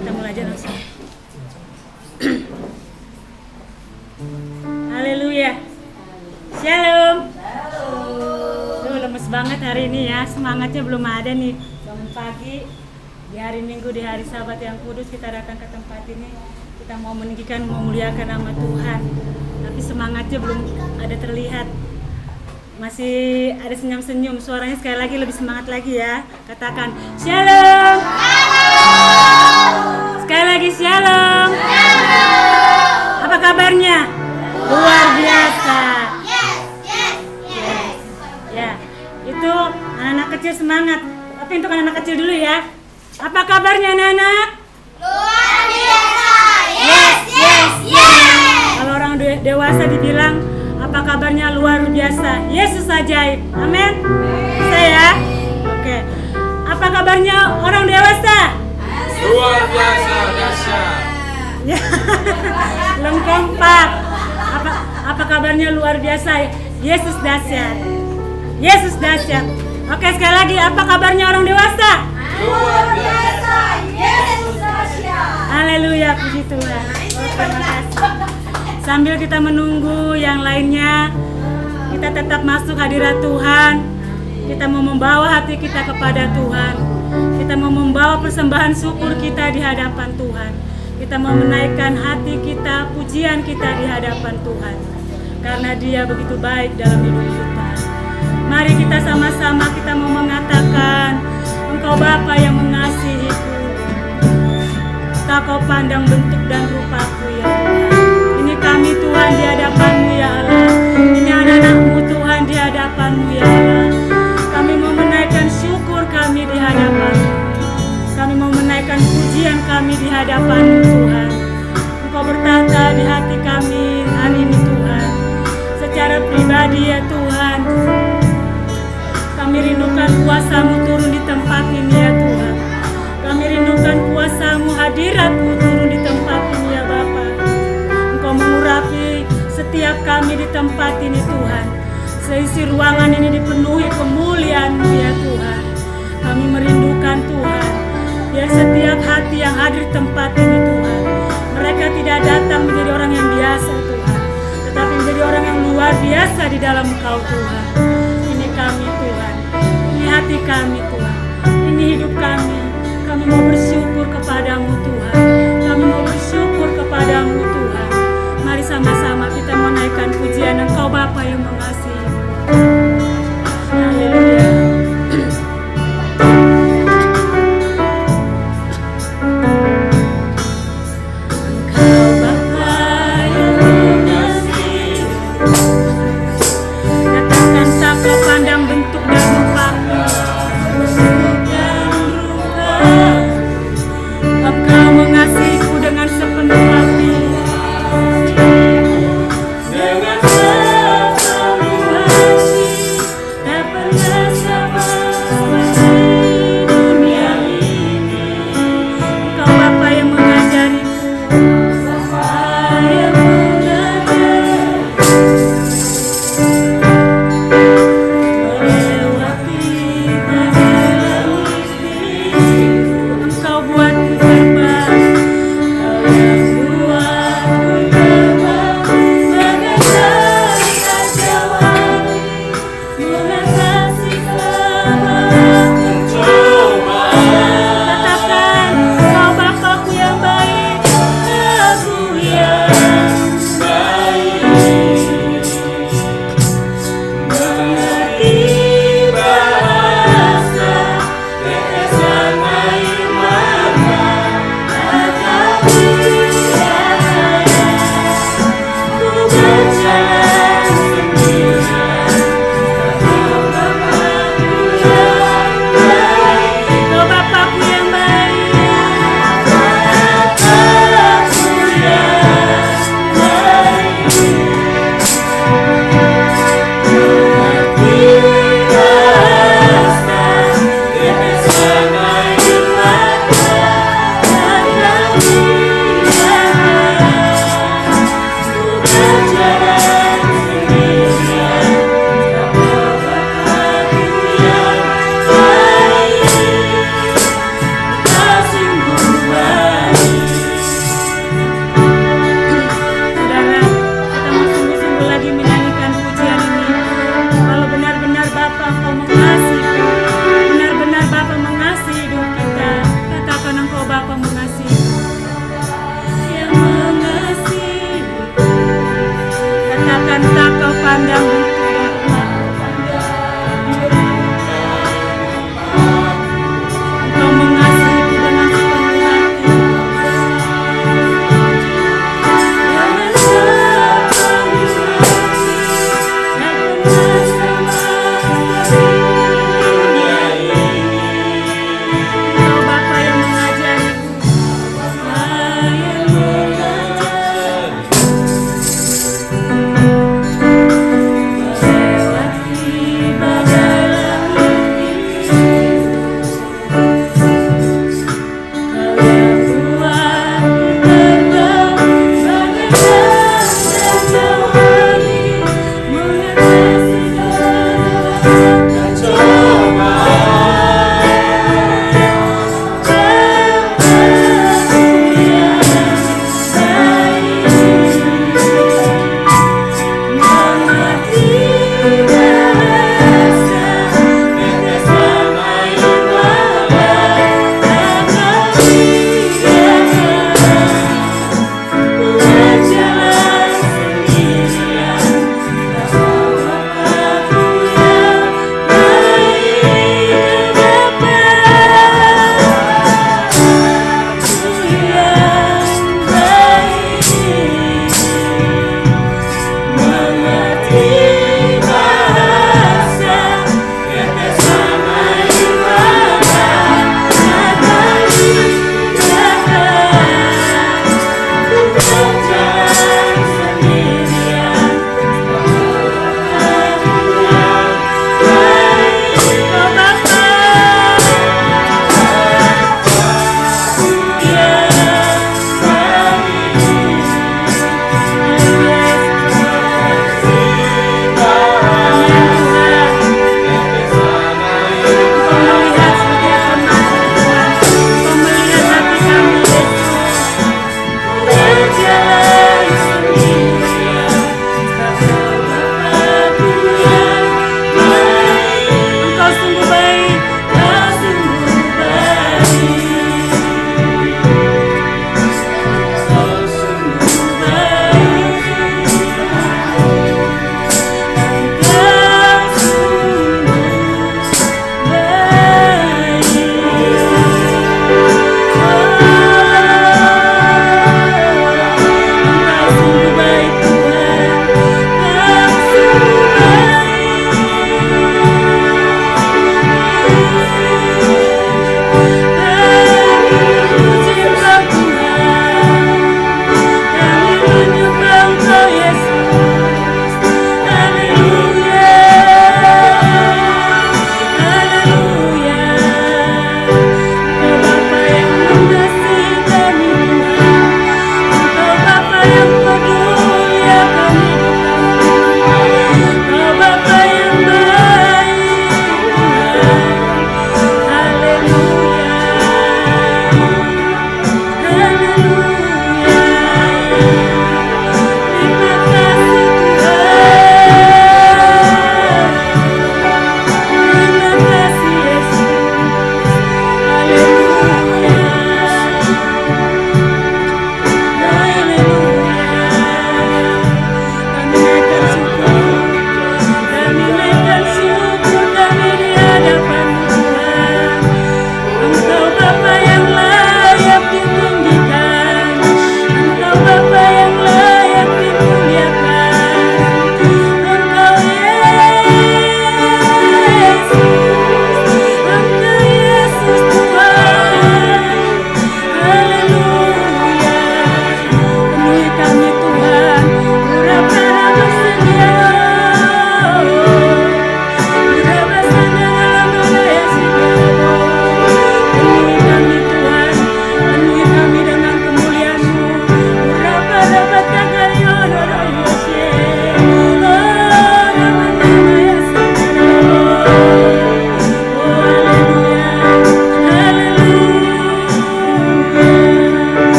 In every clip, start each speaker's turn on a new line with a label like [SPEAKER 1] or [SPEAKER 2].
[SPEAKER 1] Kita mulai aja langsung. Haleluya. Shalom. Lemes banget hari ini ya, semangatnya belum ada nih. Bangun pagi di hari Minggu, di hari Sabat yang kudus, kita datang ke tempat ini. Kita mau meninggikan, memuliakan nama Tuhan. Tapi semangatnya belum ada terlihat. Masih ada senyum-senyum, suaranya sekali lagi lebih semangat lagi ya. Katakan Shalom. Sekali lagi Shalom. Apa kabarnya? Luar biasa. Ya, itu anak-anak kecil semangat. Tapi untuk anak-anak kecil dulu ya. Apa kabarnya anak-anak?
[SPEAKER 2] Luar biasa. Yes.
[SPEAKER 1] Kalau orang dewasa dibilang apa kabarnya luar biasa. Yesus ajaib. Amin. Saya. Oke. Apa kabarnya orang dewasa?
[SPEAKER 3] Luar biasa, dahsyat.
[SPEAKER 1] Ya. Belum kompak. Apa kabarnya luar biasa? Yesus dahsyat. Yesus dahsyat. Oke, sekali lagi, apa kabarnya orang dewasa?
[SPEAKER 3] Luar biasa.
[SPEAKER 2] Yesus dahsyat.
[SPEAKER 1] Haleluya, puji Tuhan. Terima kasih. Sambil kita menunggu yang lainnya, kita tetap masuk hadirat Tuhan. Kita mau membawa hati kita kepada Tuhan. Kita mau membawa persembahan syukur kita di hadapan Tuhan. Kita mau menaikkan hati kita, pujian kita di hadapan Tuhan. Karena Dia begitu baik dalam hidup kita. Mari kita sama-sama kita mau mengatakan, Engkau Bapa yang mengasihiku. Kau pandang bentuk dan rupaku ya Tuhan. Ini kami Tuhan di hadapan-Mu ya Allah. Ini anak-anak-Mu Tuhan di hadapan-Mu ya Allah. Kami mau menaikkan syukur kami di hadapan-Mu. Kami mau menaikkan pujian kami di hadapan-Mu Tuhan. Engkau bertata di hati kami hari ini Tuhan. Secara pribadi ya Tuhan, kami rindukan kuasa-Mu turun di tempat ini ya Tuhan. Kami rindukan kuasa-Mu, hadirat-Mu turun di tempat ini ya Bapa. Engkau mengurapi setiap kami di tempat ini Tuhan. Seisi ruangan ini dipenuhi kemuliaan-Mu ya Tuhan. Kami merindukan Tuhan. Biar setiap hati yang hadir di tempat ini Tuhan, mereka tidak datang menjadi orang yang biasa Tuhan, tetapi menjadi orang yang luar biasa di dalam Engkau Tuhan. Ini kami Tuhan, ini hati kami Tuhan, ini hidup kami. Kami mau bersyukur kepadamu Tuhan. Kami mau bersyukur kepadamu Tuhan. Mari sama-sama kita menaikkan pujian Engkau Bapa yang mengasihi. Haleluya.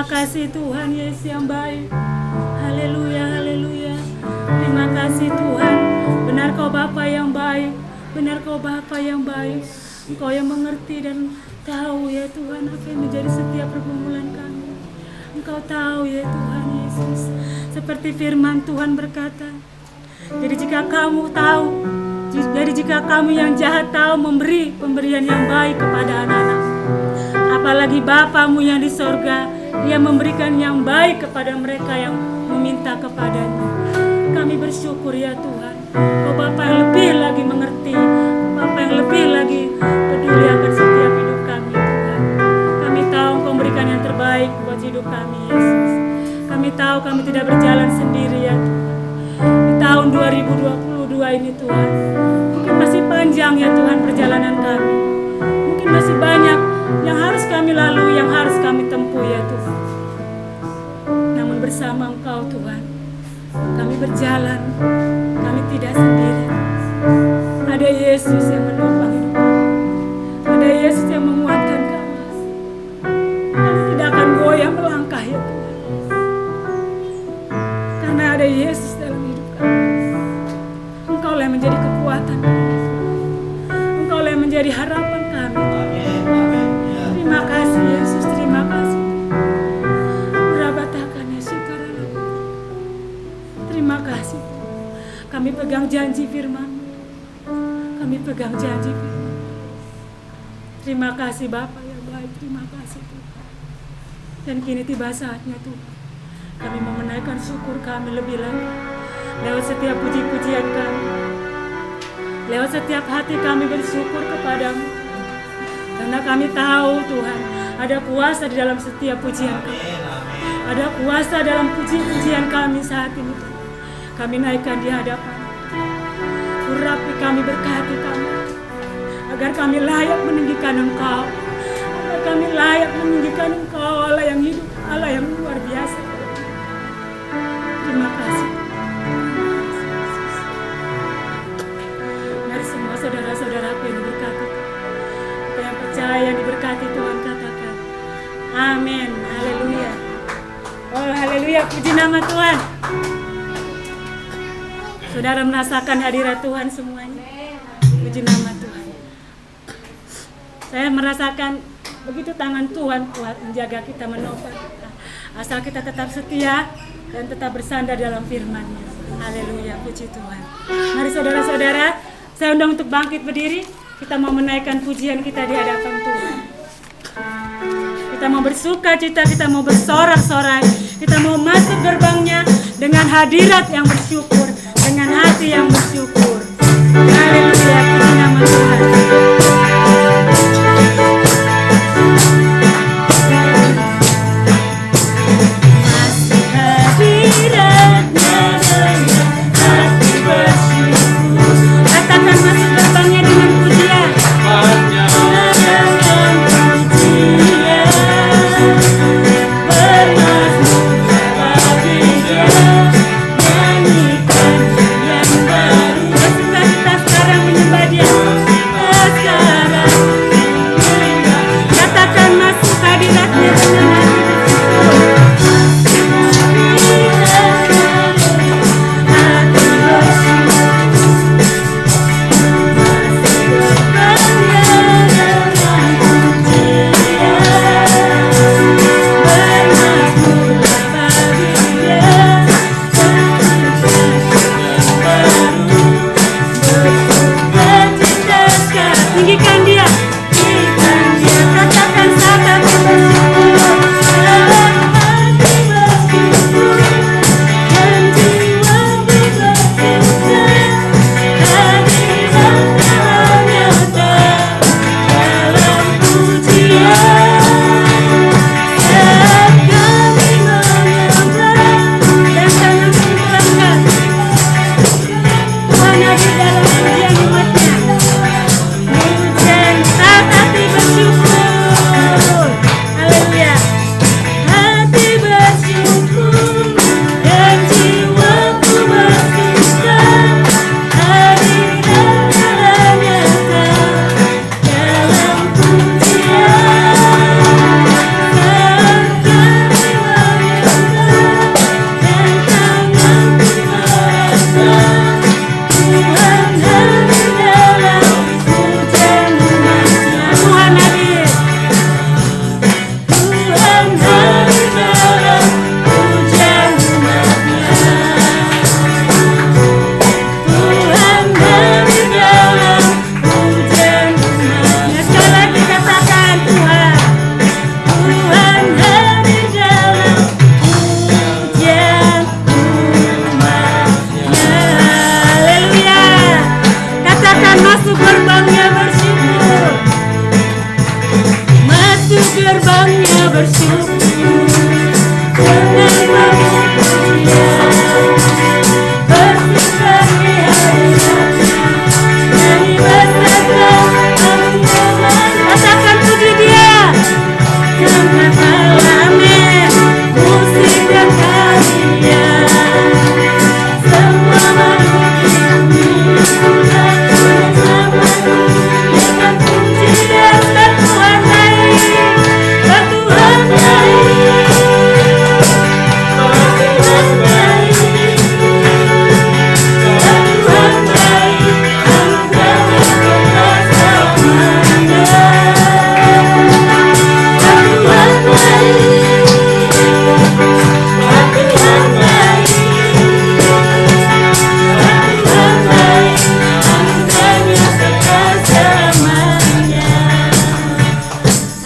[SPEAKER 1] kasih Tuhan Yesus yang baik. Haleluya, haleluya. Terima kasih Tuhan. Benar Kau Bapa yang baik. Benar Kau Bapa yang baik. Engkau yang mengerti dan tahu ya Tuhan apa yang menjadi setiap pergumulan kami. Engkau tahu ya Tuhan Yesus. Seperti firman Tuhan berkata, jadi jika kamu tahu, jadi jika kamu yang jahat tahu memberi pemberian yang baik kepada anak-anak, apalagi Bapamu yang di sorga, Dia memberikan yang baik kepada mereka yang meminta kepadanya. Kami bersyukur ya Tuhan, Kau Bapa yang lebih lagi mengerti, Bapa yang lebih lagi peduli akan setiap hidup kami Tuhan. Kami tahu Kau memberikan yang terbaik buat hidup kami Yesus. Kami tahu kami tidak berjalan sendiri ya Tuhan. Di tahun 2022 ini Tuhan, mungkin masih panjang ya Tuhan perjalanan kami. Mungkin masih banyak yang harus kami lalui, yang harus kami tempuh ya Tuhan. Namun bersama Engkau Tuhan, kami berjalan, kami tidak sendiri. Ada Yesus yang menopang hidup kami. Ada Yesus yang menguatkan kami. Kami tidak akan goyah melangkah ya Tuhan. Karena ada Yesus dalam hidup kami. Engkau yang menjadi kekuatan kami. Engkau yang menjadi harapan kami. Terima kasih Yesus, terima kasih. Berabatakan Yesus karena terima kasih. Kami pegang janji firman. Kami pegang janji firman. Terima kasih Bapa yang baik, terima kasih Tuhan. Dan kini tiba saatnya Tuhan, kami mau menaikkan syukur kami lebih lagi lewat setiap puji-pujian kami, lewat setiap hati kami bersyukur kepadamu. Karena kami tahu Tuhan, ada kuasa di dalam setiap pujian kami. Ada kuasa dalam puji-pujian kami saat ini Tuhan. Kami naikkan di hadapan. Urapi kami, berkati kami, agar kami layak meninggikan Engkau, agar kami layak meninggikan Engkau, Allah yang hidup, Allah yang luar biasa. Terima kasih. Mari semua saudara-saudaraku yang diberkati, kita yang percaya yang diberkati Tuhan katakan amin, haleluya. Oh haleluya, puji nama Tuhan. Saudara merasakan hadirat Tuhan semuanya. Puji nama Tuhan. Saya merasakan begitu tangan Tuhan kuat menjaga kita, menopang kita. Asal kita tetap setia dan tetap bersandar dalam firman-Nya. Haleluya, puji Tuhan. Mari saudara-saudara, saya undang untuk bangkit berdiri. Kita mau menaikkan pujian kita di hadapan Tuhan. Kita mau bersuka cita, kita mau bersorak-sorai. Kita mau masuk gerbangnya dengan hadirat yang bersyukur, dengan hati yang bersyukur. Haleluya, puji nama Tuhan. Kita sekarang menyembah Dia. bersyukur dengan penuh pujian. Bersuka di hati nyanyi besarkan agung Tuhan. Katakan puji Dia. Jangan amin, musik dan tarian, semua makhluk bumi Tuhan bersama-sama puji dan bertuhan baik, bertuhan baik, bertuhan baik, bertuhan baik, anugerahnya kekal selamanya.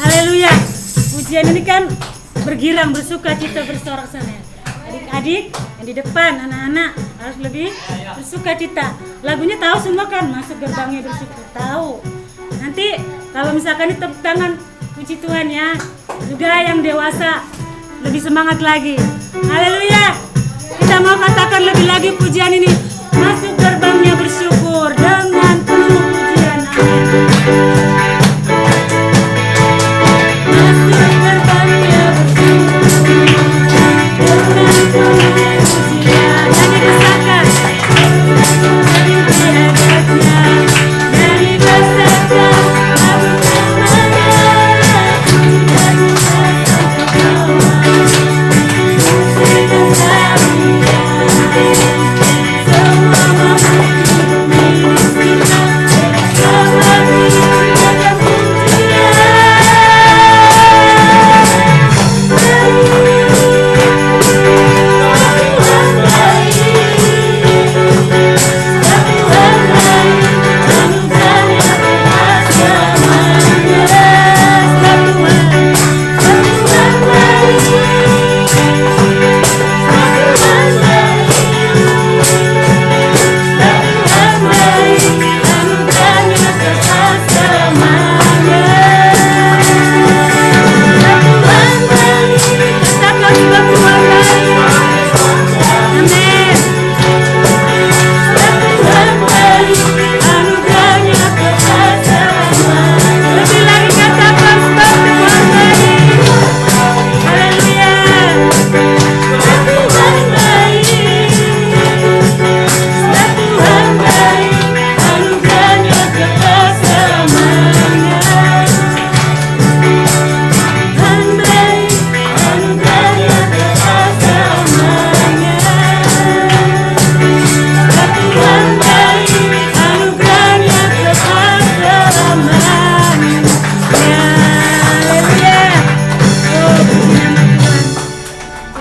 [SPEAKER 1] Haleluya. Pujian ini kan bergirang, bersuka cita, bersorak-sorai. Adik-adik yang di depan, anak-anak harus lebih bersuka cita. Lagunya tahu semua kan? Masuk gerbangnya bersuka, tahu. Nanti kalau misalkan ini tepuk tangan, puji Tuhan ya. Juga yang dewasa lebih semangat lagi. Haleluya. Kita mau katakan lebih lagi pujian ini. Masuk gerbangnya bersyukur dengan penuh pujian. Amin. Masuk gerbangnya bersyukur dengan penuh pujian. Ini besarkan. Dari hadiratnya, dari besarkan agung namanya.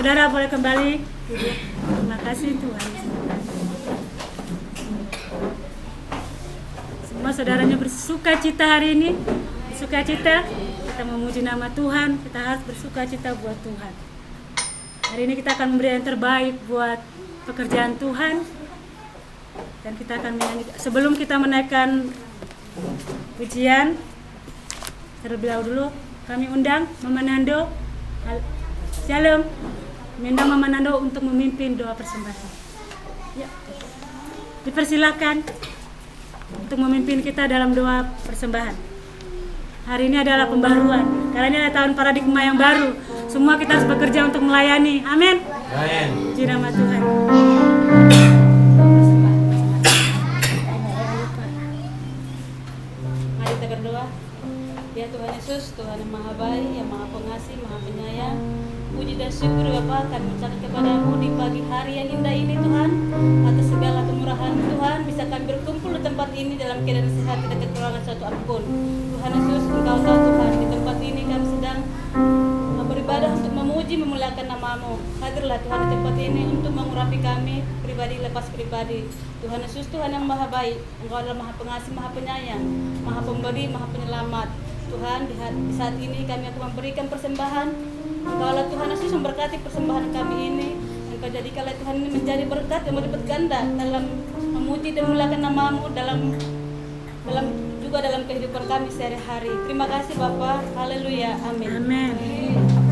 [SPEAKER 1] Saudara boleh kembali. Terima kasih Tuhan. Semua saudaranya bersuka cita hari ini. Bersuka cita. Kita memuji nama Tuhan. Kita harus bersuka cita buat Tuhan. Hari ini kita akan memberi yang terbaik buat pekerjaan Tuhan. Dan kita akan menyanyi. Sebelum kita menaikkan pujian, terlebih dahulu kami undang Mama Nando. Shalom. Mendang Mama Nando untuk memimpin doa persembahan. Ya. Dipersilakan untuk memimpin kita dalam doa persembahan. Hari ini adalah pembaruan. Karena ini adalah tahun paradigma yang baru. Semua kita harus bekerja untuk melayani. Amin.
[SPEAKER 3] Amin.
[SPEAKER 1] Puji nama Tuhan.
[SPEAKER 4] Mari kita berdoa. Ya Tuhan Yesus, Tuhan yang Maha Baik, yang Maha Pengasih, Maha Penyayang. Puji dan syukur Bapa kami ucapkan kepadamu di pagi hari yang indah ini Tuhan. Atas segala kemurahan Tuhan, bisa kami berkumpul di tempat ini dalam keadaan sehat, tidak kekurangan suatu apapun. Tuhan Yesus, Engkau tahu Tuhan, di tempat ini kami sedang beribadah untuk memuji, memuliakan nama-Mu. Hadirlah Tuhan di tempat ini untuk mengurapi kami, pribadi lepas pribadi. Tuhan Yesus, Tuhan yang Maha Baik, Engkau adalah Maha Pengasih, Maha Penyayang, Maha Pemberi, Maha Penyelamat. Tuhan, di saat ini kami akan memberikan persembahan. Engkaulah Tuhan Yesus memberkati persembahan kami ini. Engkau jadikanlah Tuhan ini menjadi berkat yang berlipat ganda dalam memuji dan memuliakan nama-Mu dalam juga dalam kehidupan kami sehari-hari. Terima kasih Bapa. Haleluya. Amin.
[SPEAKER 1] Amin.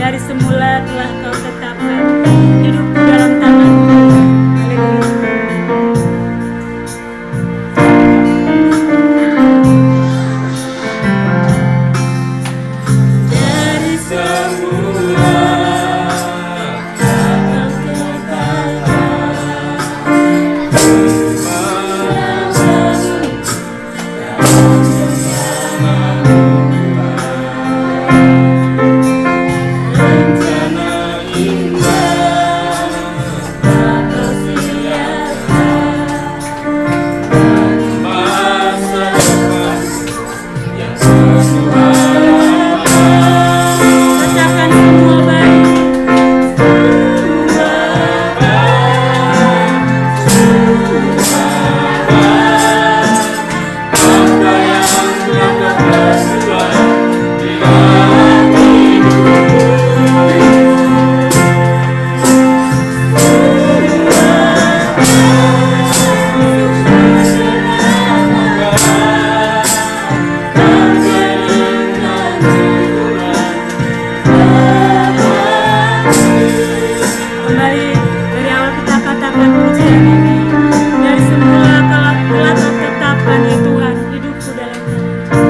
[SPEAKER 1] dari semula telah Kau tetapkan hidupku dalam tangan-Mu. Haleluya. Dari semula katakan semua baik. Kembali dari awal kita katakan pujian ini. Dari semula telah Kau tetapkan ya Tuhan hidupku dalam dari semula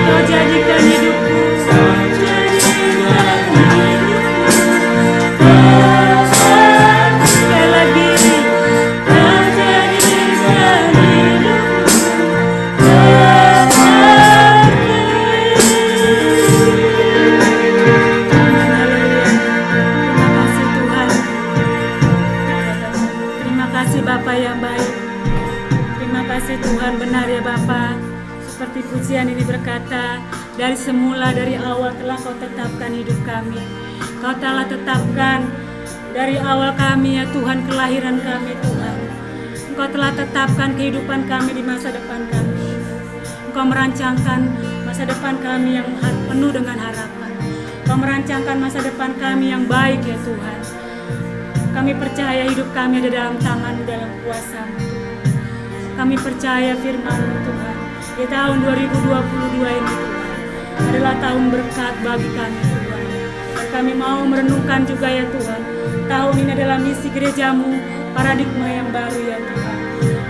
[SPEAKER 1] Kau jadikan hidupku, sekali lagi Kau jadikan hidupku Haleluya. Terima kasih Tuhan. Terima kasih Bapa yang baik. Terima kasih Tuhan, benar ya Bapa. Seperti pujian ini berkata, dari semula dari awal telah Kau tetapkan hidup kami. Kau telah tetapkan dari awal kami ya Tuhan, kelahiran kami Tuhan. Engkau telah tetapkan kehidupan kami di masa depan kami. Engkau merancangkan masa depan kami yang penuh dengan harapan. Engkau merancangkan masa depan kami yang baik ya Tuhan. Kami percaya hidup kami ada dalam tangan-Mu, dalam kuasa-Mu Tuhan. Kami percaya firman-Mu Tuhan. Di tahun 2022 ini Tuhan adalah tahun berkat bagi kami Tuhan. Dan kami mau merenungkan juga ya Tuhan, tahun ini adalah misi gereja-Mu, paradigma yang baru ya Tuhan.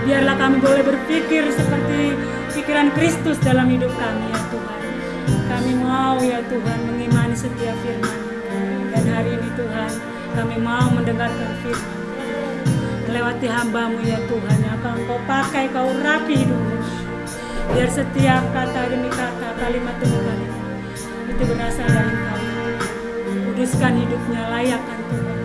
[SPEAKER 1] Biarlah kami boleh berpikir seperti pikiran Kristus dalam hidup kami ya Tuhan. Kami mau ya Tuhan mengimani setiap firman. Dan hari ini Tuhan, kami mau mendengarkan firman melewati hamba-Mu ya Tuhan, yang akan Kau pakai, Kau urapi hidupku. Biar setiap kata demi kata, kalimat demi kalimat itu berasal dari Kau. Kuduskan hidupnya, layakkan Tuhan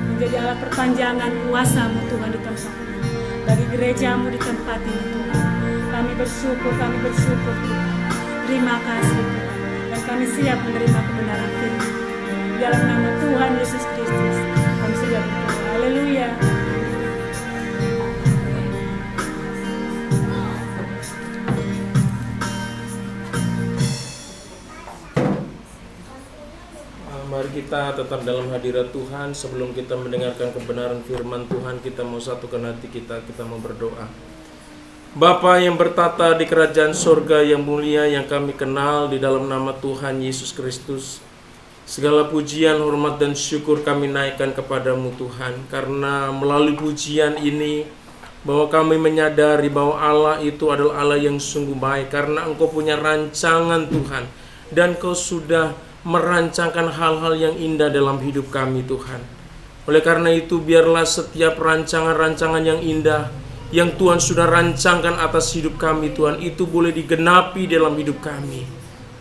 [SPEAKER 1] menjadi alat perpanjangan kuasa-Mu Tuhan di tempat ini. Bagi gereja-Mu di tempat ini Tuhan, kami bersyukur Tuhan. Terima kasih Tuhan. Dan kami siap menerima kebenaran firman. Dalam nama Tuhan Yesus Kristus, kami sudah berdoa. Haleluya.
[SPEAKER 3] Mari kita tetap dalam hadirat Tuhan. Sebelum kita mendengarkan kebenaran firman Tuhan, kita mau satukan hati kita mau berdoa. Bapa yang bertata di kerajaan surga yang mulia yang kami kenal di dalam nama Tuhan Yesus Kristus, segala pujian, hormat, dan syukur kami naikkan kepadamu Tuhan. Karena melalui pujian ini bahwa kami menyadari bahwa Allah itu adalah Allah yang sungguh baik. Karena Engkau punya rancangan Tuhan, dan Kau sudah merancangkan hal-hal yang indah dalam hidup kami Tuhan. Oleh karena itu biarlah setiap rancangan-rancangan yang indah yang Tuhan sudah rancangkan atas hidup kami Tuhan, itu boleh digenapi dalam hidup kami.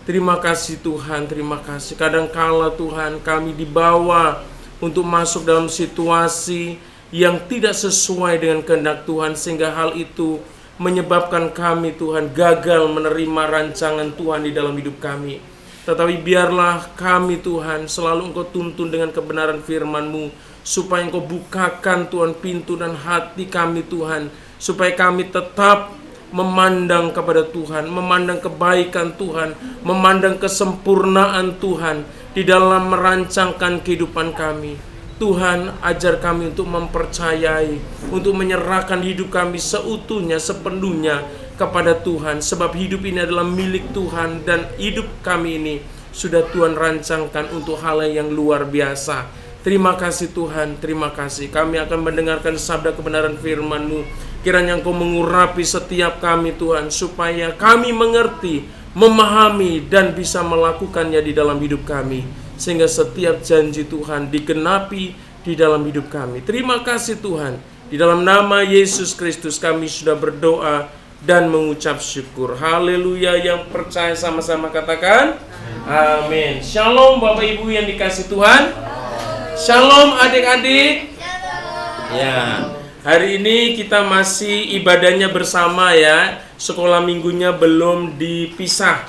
[SPEAKER 3] Terima kasih Tuhan, terima kasih. Kadangkala Tuhan kami dibawa untuk masuk dalam situasi yang tidak sesuai dengan kehendak Tuhan, sehingga hal itu menyebabkan kami Tuhan gagal menerima rancangan Tuhan di dalam hidup kami. Tetapi biarlah kami Tuhan selalu Engkau tuntun dengan kebenaran firman-Mu, supaya Engkau bukakan Tuhan pintu dan hati kami Tuhan, supaya kami tetap memandang kepada Tuhan, memandang kebaikan Tuhan, memandang kesempurnaan Tuhan di dalam merancangkan kehidupan kami. Tuhan, ajar kami untuk mempercayai, untuk menyerahkan hidup kami seutuhnya, sepenuhnya kepada Tuhan, sebab hidup ini adalah milik Tuhan, dan hidup kami ini sudah Tuhan rancangkan untuk hal yang luar biasa. Terima kasih Tuhan, terima kasih. Kami akan mendengarkan sabda kebenaran firman-Mu. Kiranya Engkau mengurapi setiap kami Tuhan, supaya kami mengerti, memahami, dan bisa melakukannya di dalam hidup kami, sehingga setiap janji Tuhan digenapi di dalam hidup kami. Terima kasih Tuhan. Di dalam nama Yesus Kristus kami sudah berdoa dan mengucap syukur. Haleluya. Yang percaya sama-sama katakan amin. Shalom Bapak Ibu yang dikasih Tuhan. Shalom adik-adik. Ya, hari ini kita masih ibadahnya bersama ya. Sekolah minggunya belum dipisah.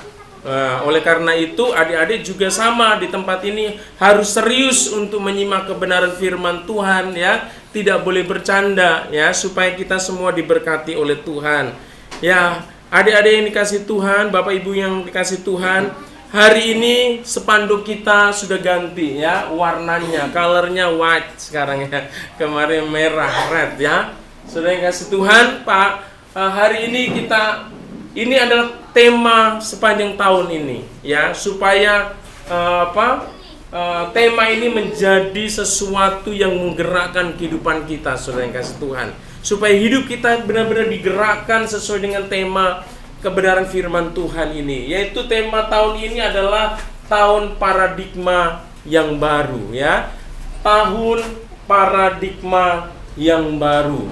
[SPEAKER 3] Oleh karena itu adik-adik juga sama di tempat ini harus serius untuk menyimak kebenaran firman Tuhan ya. Tidak boleh bercanda ya, supaya kita semua diberkati oleh Tuhan. Ya, adik-adik yang dikasih Tuhan, Bapak Ibu yang dikasih Tuhan, hari ini spanduk kita sudah ganti ya, warnanya, colornya white sekarang ya. Kemarin merah, red ya. Sudah yang kasih Tuhan, Pak. Hari ini ini adalah tema sepanjang tahun ini ya, supaya tema ini menjadi sesuatu yang menggerakkan kehidupan kita, Saudara yang kasih Tuhan. Supaya hidup kita benar-benar digerakkan sesuai dengan tema kebenaran firman Tuhan ini. Yaitu tema tahun ini adalah tahun paradigma yang baru ya. Tahun paradigma yang baru.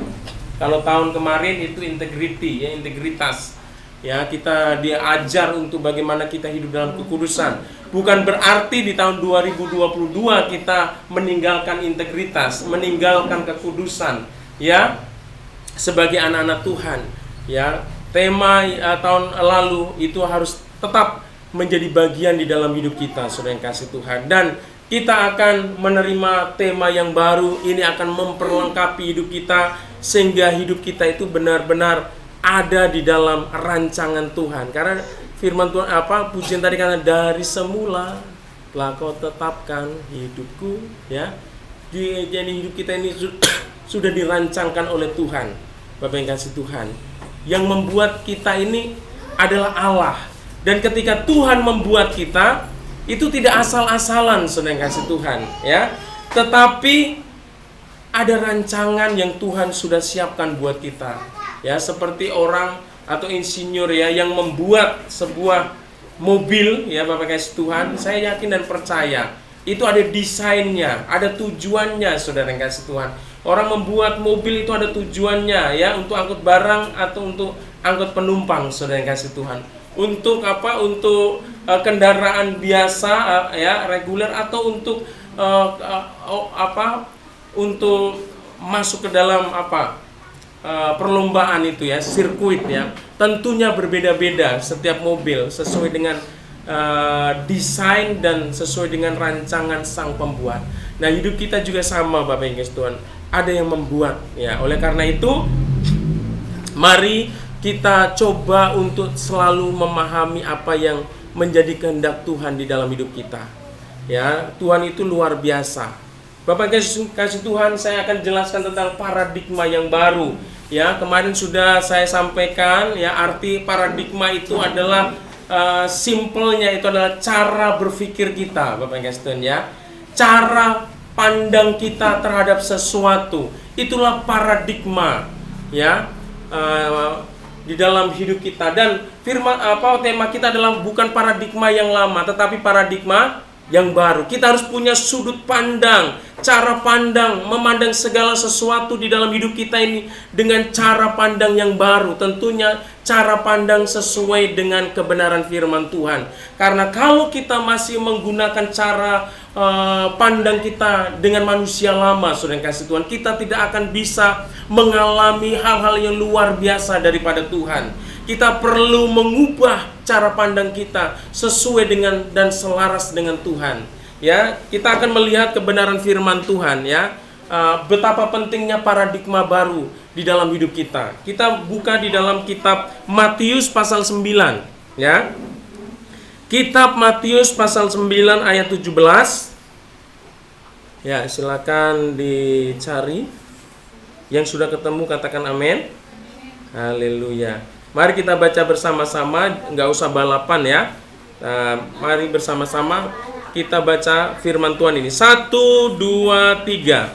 [SPEAKER 3] Kalau tahun kemarin itu integrity ya, integritas. Ya, kita diajar untuk bagaimana kita hidup dalam kekudusan. Bukan berarti di tahun 2022 kita meninggalkan integritas, meninggalkan kekudusan ya. Sebagai anak-anak Tuhan ya, tema tahun lalu itu harus tetap menjadi bagian di dalam hidup kita, Saudara yang kasih Tuhan. Dan kita akan menerima tema yang baru. Ini akan memperlengkapi hidup kita, sehingga hidup kita itu benar-benar ada di dalam rancangan Tuhan. Karena firman Tuhan pujian tadi karena dari semula telah Kau tetapkan hidupku ya. Jadi hidup kita ini sudah dirancangkan oleh Tuhan. Bapak yang kasih Tuhan, yang membuat kita ini adalah Allah. Dan ketika Tuhan membuat kita, itu tidak asal-asalan, Saudara yang kasih Tuhan ya. Tetapi ada rancangan yang Tuhan sudah siapkan buat kita ya. Seperti orang atau insinyur ya, yang membuat sebuah mobil ya, Bapak yang kasih Tuhan. Saya yakin dan percaya itu ada desainnya, ada tujuannya, Saudara yang kasih Tuhan. Orang membuat mobil itu ada tujuannya ya, untuk angkut barang atau untuk angkut penumpang, Saudara yang kasih Tuhan. Untuk Untuk kendaraan biasa ya, reguler, atau untuk untuk masuk ke dalam perlombaan itu ya, sirkuit ya. Tentunya berbeda-beda setiap mobil sesuai dengan desain dan sesuai dengan rancangan sang pembuat. Nah, hidup kita juga sama, Bapak Ibu Tuhan. Ada yang membuat, ya. Oleh karena itu, mari kita coba untuk selalu memahami apa yang menjadi kehendak Tuhan di dalam hidup kita. Ya, Tuhan itu luar biasa. Bapak kasih Tuhan, saya akan jelaskan tentang paradigma yang baru. Ya, kemarin sudah saya sampaikan, ya, arti paradigma itu adalah simpelnya itu adalah cara berpikir kita, Bapak kasih Tuhan, ya. Cara pandang kita terhadap sesuatu, itulah paradigma, ya, di dalam hidup kita. Dan tema kita adalah bukan paradigma yang lama, tetapi paradigma yang baru. Kita harus punya sudut pandang, cara pandang, memandang segala sesuatu di dalam hidup kita ini dengan cara pandang yang baru. Tentunya cara pandang sesuai dengan kebenaran firman Tuhan. Karena kalau kita masih menggunakan cara pandang kita dengan manusia lama, saudara yang kasih Tuhan, kita tidak akan bisa mengalami hal-hal yang luar biasa daripada Tuhan. Kita perlu mengubah cara pandang kita sesuai dengan dan selaras dengan Tuhan. Ya, kita akan melihat kebenaran firman Tuhan, ya. Betapa pentingnya paradigma baru di dalam hidup kita. Kita buka di dalam kitab Matius pasal 9, ya. Kitab Matius pasal 9 ayat 17. Ya, silakan dicari. Yang sudah ketemu katakan amin. Haleluya. Mari kita baca bersama-sama, nggak usah balapan, ya. Mari bersama-sama kita baca firman Tuhan ini. 1, 2, 3.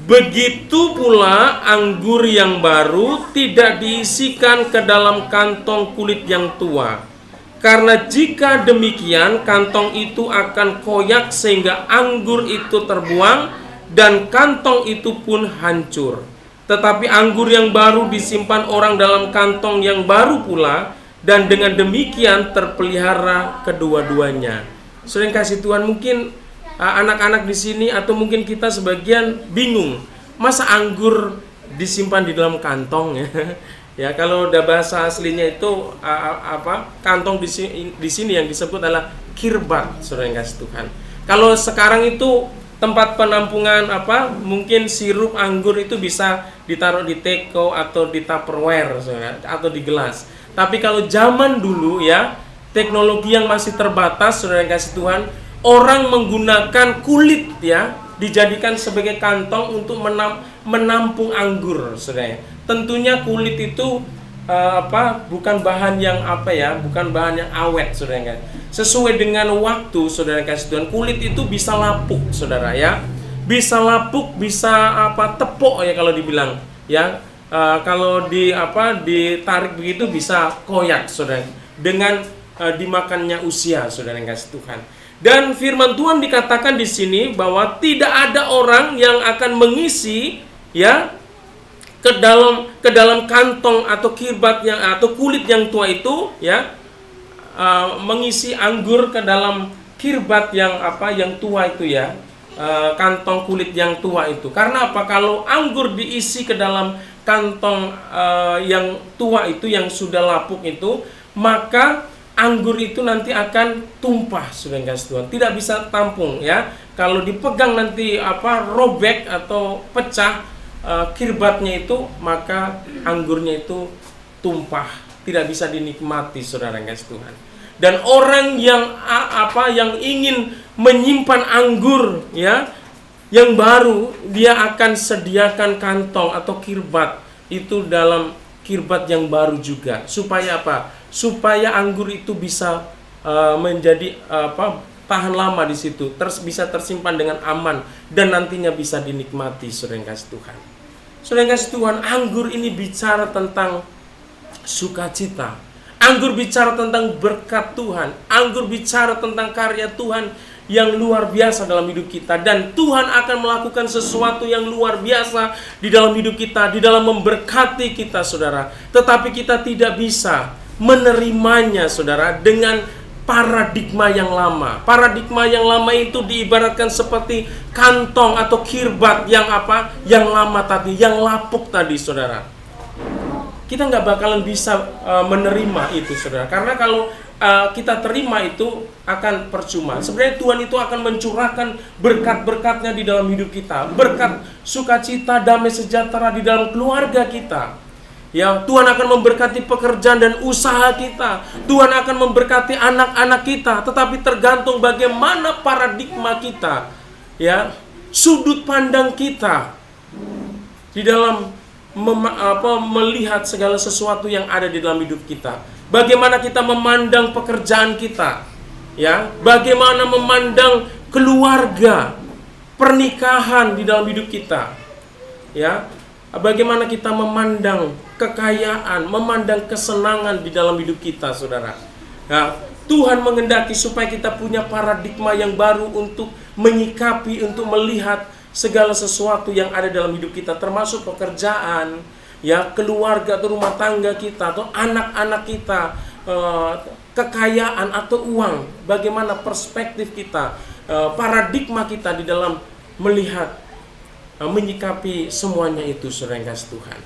[SPEAKER 3] Begitu pula anggur yang baru tidak diisikan ke dalam kantong kulit yang tua. Karena jika demikian, kantong itu akan koyak sehingga anggur itu terbuang dan kantong itu pun hancur. Tetapi anggur yang baru disimpan orang dalam kantong yang baru pula, dan dengan demikian terpelihara kedua-duanya. Saudara yang kasih Tuhan, mungkin anak-anak di sini atau mungkin kita sebagian bingung, masa anggur disimpan di dalam kantong, ya? Ya, kalau udah bahasa aslinya itu kantong di sini yang disebut adalah kirbat, saudara yang kasih Tuhan. Kalau sekarang itu tempat penampungan mungkin sirup anggur itu bisa ditaruh di teko atau di tupperware, saudara, atau di gelas. Tapi kalau zaman dulu, ya, teknologi yang masih terbatas, saudara yang kasih Tuhan, orang menggunakan kulit, ya, dijadikan sebagai kantong untuk menampung anggur, saudara. Tentunya kulit itu bukan bahan yang bukan bahan yang awet, saudara. Sesuai dengan waktu, saudara kasih Tuhan, kulit itu bisa lapuk, saudara, ya. Bisa lapuk, bisa tepok, ya, kalau dibilang, ya. Kalau ditarik begitu bisa koyak, saudara. Dengan dimakannya usia, saudara yang kasih Tuhan. Dan firman Tuhan dikatakan di sini bahwa tidak ada orang yang akan mengisi, ya, ke dalam kantong atau kirbat atau kulit yang tua itu, ya, mengisi anggur ke dalam kirbat yang tua itu, ya, kantong kulit yang tua itu. Karena apa? Kalau anggur diisi ke dalam kantong yang tua itu, yang sudah lapuk itu, maka anggur itu nanti akan tumpah, saudara kasih Tuhan. Tidak bisa tampung, ya. Kalau dipegang nanti robek atau pecah kirbatnya itu, maka anggurnya itu tumpah, tidak bisa dinikmati, saudara kasih Tuhan. Dan orang yang yang ingin menyimpan anggur, ya, yang baru, dia akan sediakan kantong atau kirbat itu dalam kirbat yang baru juga. Supaya apa? Supaya anggur itu bisa menjadi tahan lama di situ, bisa tersimpan dengan aman dan nantinya bisa dinikmati, saudara kasih Tuhan. Saudara kasih Tuhan, anggur ini bicara tentang sukacita. Anggur bicara tentang berkat Tuhan. Anggur bicara tentang karya Tuhan yang luar biasa dalam hidup kita. Dan Tuhan akan melakukan sesuatu yang luar biasa di dalam hidup kita, di dalam memberkati kita, saudara. Tetapi kita tidak bisa menerimanya, saudara, dengan paradigma yang lama. Paradigma yang lama itu diibaratkan seperti kantong atau kirbat yang yang lama tadi, yang lapuk tadi, saudara. Kita nggak bakalan bisa menerima itu, saudara. Karena kalau kita terima itu akan percuma. Sebenarnya Tuhan itu akan mencurahkan berkat-berkatnya di dalam hidup kita. Berkat sukacita, damai sejahtera di dalam keluarga kita. Ya, Tuhan akan memberkati pekerjaan dan usaha kita. Tuhan akan memberkati anak-anak kita. Tetapi tergantung bagaimana paradigma kita, ya, sudut pandang kita di dalam melihat segala sesuatu yang ada di dalam hidup kita. Bagaimana kita memandang pekerjaan kita, ya, bagaimana memandang keluarga, pernikahan di dalam hidup kita, ya, bagaimana kita memandang kekayaan, memandang kesenangan di dalam hidup kita, saudara. Nah, Tuhan menghendaki supaya kita punya paradigma yang baru untuk menyikapi, untuk melihat segala sesuatu yang ada dalam hidup kita, termasuk pekerjaan, ya, keluarga atau rumah tangga kita, atau anak-anak kita, kekayaan atau uang. Bagaimana perspektif kita, paradigma kita di dalam melihat, menyikapi semuanya itu, saudara yang kasih Tuhan.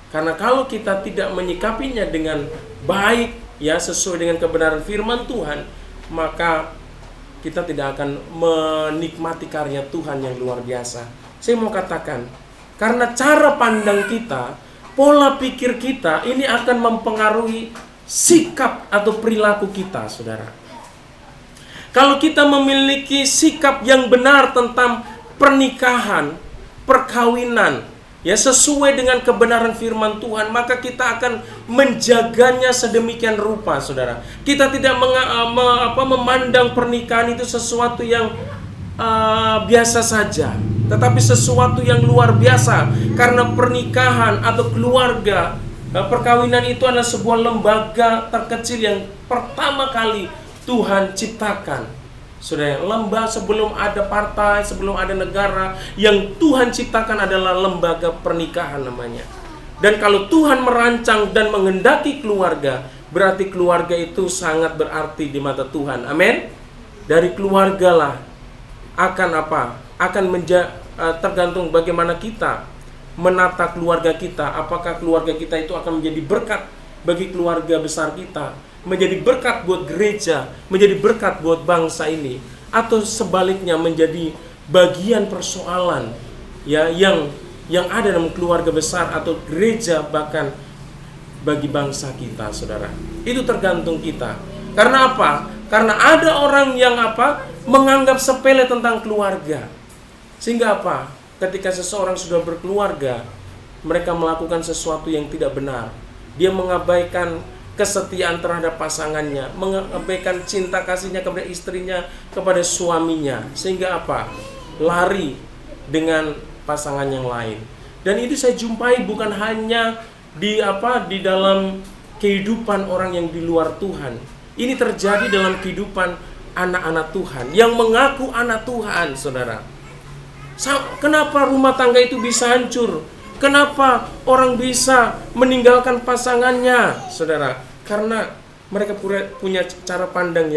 [SPEAKER 3] Karena kalau kita tidak menyikapinya dengan baik, ya, sesuai dengan kebenaran firman Tuhan, maka kita tidak akan menikmati karya Tuhan yang luar biasa. Saya mau katakan, karena cara pandang kita, pola pikir kita, ini akan mempengaruhi sikap atau perilaku kita, saudara. Kalau kita memiliki sikap yang benar tentang pernikahan, perkawinan, ya, sesuai dengan kebenaran firman Tuhan, maka kita akan menjaganya sedemikian rupa, saudara. Kita tidak memandang pernikahan itu sesuatu yang biasa saja, tetapi sesuatu yang luar biasa. Karena pernikahan atau keluarga, perkawinan itu adalah sebuah lembaga terkecil yang pertama kali Tuhan ciptakan. Saudara, lembaga sebelum ada partai, sebelum ada negara, yang Tuhan ciptakan adalah lembaga pernikahan namanya. Dan kalau Tuhan merancang dan menghendaki keluarga, berarti keluarga itu sangat berarti di mata Tuhan. Amin. Dari keluargalah akan tergantung bagaimana kita menata keluarga kita. Apakah keluarga kita itu akan menjadi berkat bagi keluarga besar kita, menjadi berkat buat gereja, menjadi berkat buat bangsa ini, atau sebaliknya menjadi bagian persoalan, ya, yang ada dalam keluarga besar atau gereja, bahkan bagi bangsa kita, saudara. Itu tergantung kita. Karena apa? Karena ada orang yang menganggap sepele tentang keluarga. Sehingga ketika seseorang sudah berkeluarga, mereka melakukan sesuatu yang tidak benar. Dia mengabaikan kesetiaan terhadap pasangannya, mengabaikan cinta kasihnya kepada istrinya, kepada suaminya, sehingga lari dengan pasangan yang lain. Dan itu saya jumpai bukan hanya di dalam kehidupan orang yang di luar Tuhan. Ini terjadi dalam kehidupan anak-anak Tuhan yang mengaku anak Tuhan, saudara. Kenapa rumah tangga itu bisa hancur? Kenapa orang bisa meninggalkan pasangannya, saudara? Karena mereka punya cara pandang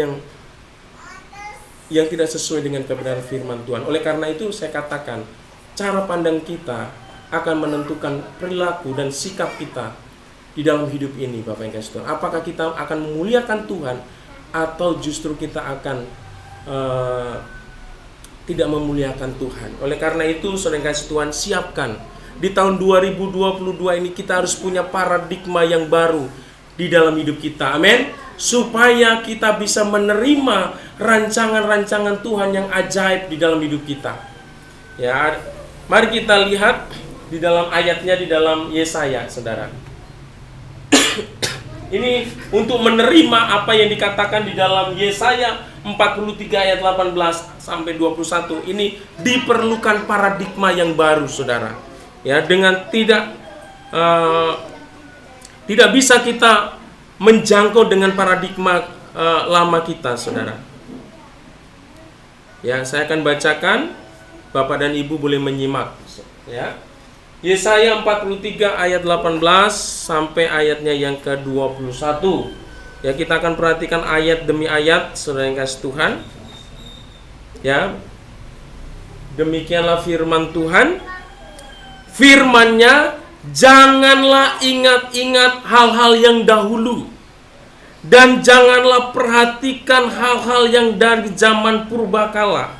[SPEAKER 3] yang tidak sesuai dengan kebenaran firman Tuhan. Oleh karena itu saya katakan, cara pandang kita akan menentukan perilaku dan sikap kita di dalam hidup ini, Bapak yang kasih Tuhan. Apakah kita akan memuliakan Tuhan atau justru kita akan tidak memuliakan Tuhan. Oleh karena itu, saudara yang kasih Tuhan, siapkan. Di tahun 2022 ini kita harus punya paradigma yang baru di dalam hidup kita. Amin. Supaya kita bisa menerima rancangan-rancangan Tuhan yang ajaib di dalam hidup kita. Ya, mari kita lihat di dalam ayatnya di dalam Yesaya, saudara. Ini untuk menerima apa yang dikatakan di dalam Yesaya 43 ayat 18 sampai 21. Ini diperlukan paradigma yang baru, saudara. Ya, dengan tidak bisa kita menjangkau dengan paradigma lama kita, saudara. Ya, saya akan bacakan, Bapak dan Ibu boleh menyimak. Ya, Yesaya 43 ayat 18 sampai ayatnya yang ke-21. Ya, kita akan perhatikan ayat demi ayat, saudara yang kasih Tuhan. Ya, demikianlah firman Tuhan. Firman-Nya, janganlah ingat-ingat hal-hal yang dahulu, Dan janganlah perhatikan hal-hal yang dari zaman purbakala.